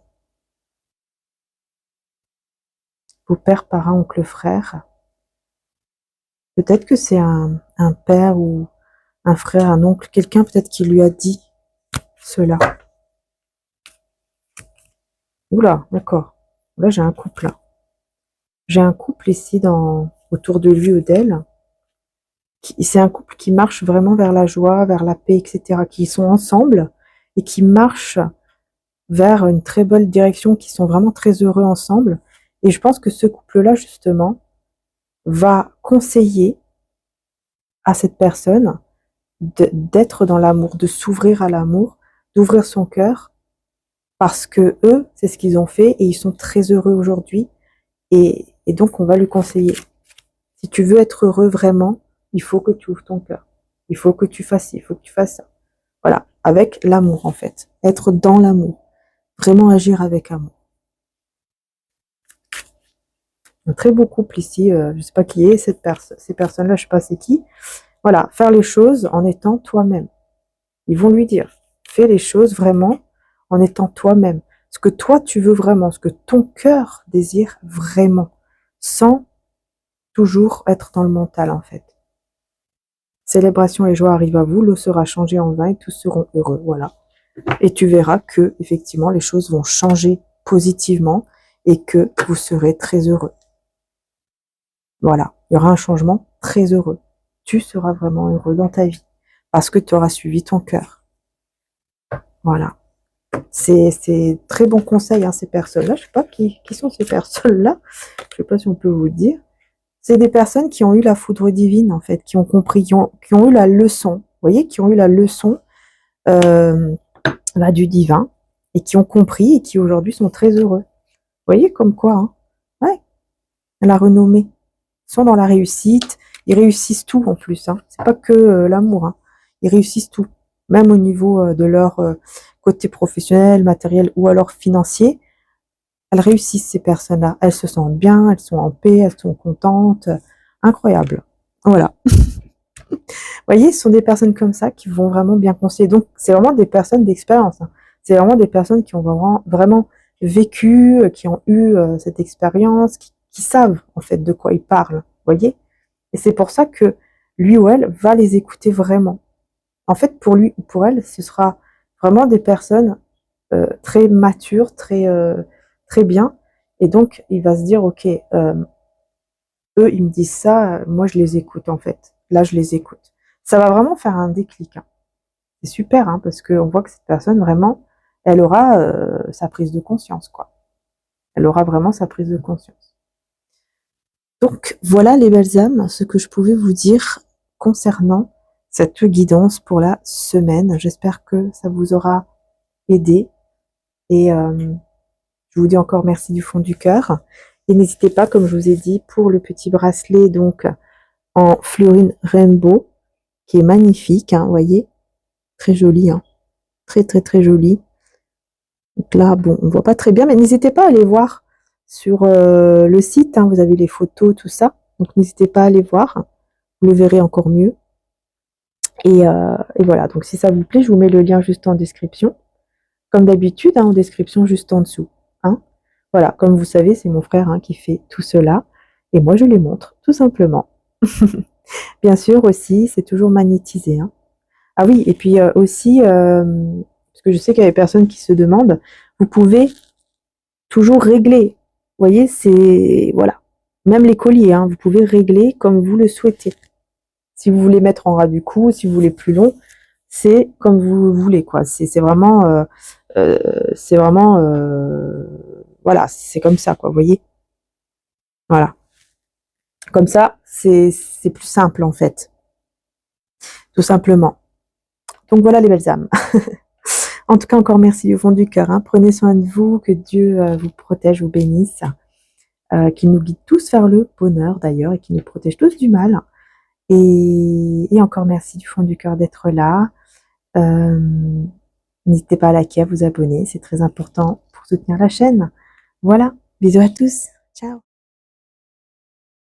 Vos pères, parents, oncle, frère. Peut-être que c'est un père ou un frère, un oncle, quelqu'un peut-être qui lui a dit cela. Oula, d'accord. Là, j'ai un couple. Là. J'ai un couple ici autour de lui ou d'elle. C'est un couple qui marche vraiment vers la joie, vers la paix, etc. Qui sont ensemble et qui marchent vers une très belle direction, qui sont vraiment très heureux ensemble. Et je pense que ce couple-là, justement, va conseiller à cette personne d'être dans l'amour, de s'ouvrir à l'amour, d'ouvrir son cœur, parce que eux, c'est ce qu'ils ont fait et ils sont très heureux aujourd'hui. Et donc, on va lui conseiller. Si tu veux être heureux vraiment, il faut que tu ouvres ton cœur. Il faut que tu fasses ci, il faut que tu fasses ça. Voilà, avec l'amour en fait. Être dans l'amour. Vraiment agir avec amour. Un très beau couple ici, je ne sais pas qui est ces personnes-là, je ne sais pas c'est qui. Voilà, faire les choses en étant toi-même. Ils vont lui dire, fais les choses vraiment en étant toi-même. Ce que toi tu veux vraiment, ce que ton cœur désire vraiment, sans toujours être dans le mental en fait. Célébration et joie arrivent à vous, l'eau sera changée en vin et tous seront heureux. Voilà. Et tu verras que effectivement les choses vont changer positivement et que vous serez très heureux. Voilà. Il y aura un changement très heureux. Tu seras vraiment heureux dans ta vie parce que tu auras suivi ton cœur. Voilà. C'est très bon conseil, hein, ces personnes-là. Je sais pas qui sont ces personnes-là. Je sais pas si on peut vous dire. C'est des personnes qui ont eu la foudre divine, en fait, qui ont compris, qui ont eu la leçon. Vous voyez, qui ont eu la leçon euh, du divin et qui ont compris et qui aujourd'hui sont très heureux. Vous voyez, comme quoi, hein. Ouais, la renommée. Ils sont dans la réussite. Ils réussissent tout en plus. Hein. C'est pas que l'amour. Hein. Ils réussissent tout, même au niveau de leur côté professionnel, matériel ou alors financier. Elles réussissent ces personnes-là. Elles se sentent bien, elles sont en paix, elles sont contentes. Incroyable. Voilà. Vous voyez, ce sont des personnes comme ça qui vont vraiment bien conseiller. Donc, c'est vraiment des personnes d'expérience. Hein. C'est vraiment des personnes qui ont vraiment vécu, qui ont eu cette expérience, qui savent en fait de quoi ils parlent. Vous voyez? Et c'est pour ça que lui ou elle va les écouter vraiment. En fait, pour lui ou pour elle, ce sera vraiment des personnes très matures, très bien. Et donc, il va se dire, ok, eux, ils me disent ça, moi, je les écoute en fait. Là, je les écoute. Ça va vraiment faire un déclic. Hein. C'est super, hein, parce qu'on voit que cette personne, vraiment, elle aura sa prise de conscience, quoi. Elle aura vraiment sa prise de conscience. Donc, voilà les belles âmes, ce que je pouvais vous dire concernant cette guidance pour la semaine. J'espère que ça vous aura aidé. Et je vous dis encore merci du fond du cœur. Et n'hésitez pas, comme je vous ai dit, pour le petit bracelet donc en fluorine rainbow, qui est magnifique, hein, vous voyez, très joli, hein, très joli. Donc là, bon, on voit pas très bien, mais n'hésitez pas à aller voir sur le site, hein, vous avez les photos, tout ça. Donc n'hésitez pas à aller voir, vous le verrez encore mieux. Et voilà, donc si ça vous plaît, je vous mets le lien juste en description. Comme d'habitude, hein, en description juste en dessous. Hein. Voilà, comme vous savez, c'est mon frère hein, qui fait tout cela. Et moi, je les montre, tout simplement. Bien sûr, aussi, c'est toujours magnétisé. Hein. Ah oui, et puis aussi, parce que je sais qu'il y a des personnes qui se demandent, vous pouvez toujours régler. Vous voyez, c'est... Voilà. Même les colliers, hein, vous pouvez régler comme vous le souhaitez. Si vous voulez mettre en ras du cou, si vous voulez plus long, c'est comme vous voulez, quoi. C'est vraiment... voilà, c'est comme ça, quoi, vous voyez. Voilà. Comme ça, c'est plus simple, en fait. Tout simplement. Donc voilà les belles âmes. En tout cas, encore merci du fond du cœur. Hein. Prenez soin de vous, que Dieu vous protège, vous bénisse, qu'il nous guide tous vers le bonheur d'ailleurs et qu'il nous protège tous du mal. Et encore merci du fond du cœur d'être là. N'hésitez pas à liker, à vous abonner, c'est très important pour soutenir la chaîne. Voilà, bisous à tous, ciao.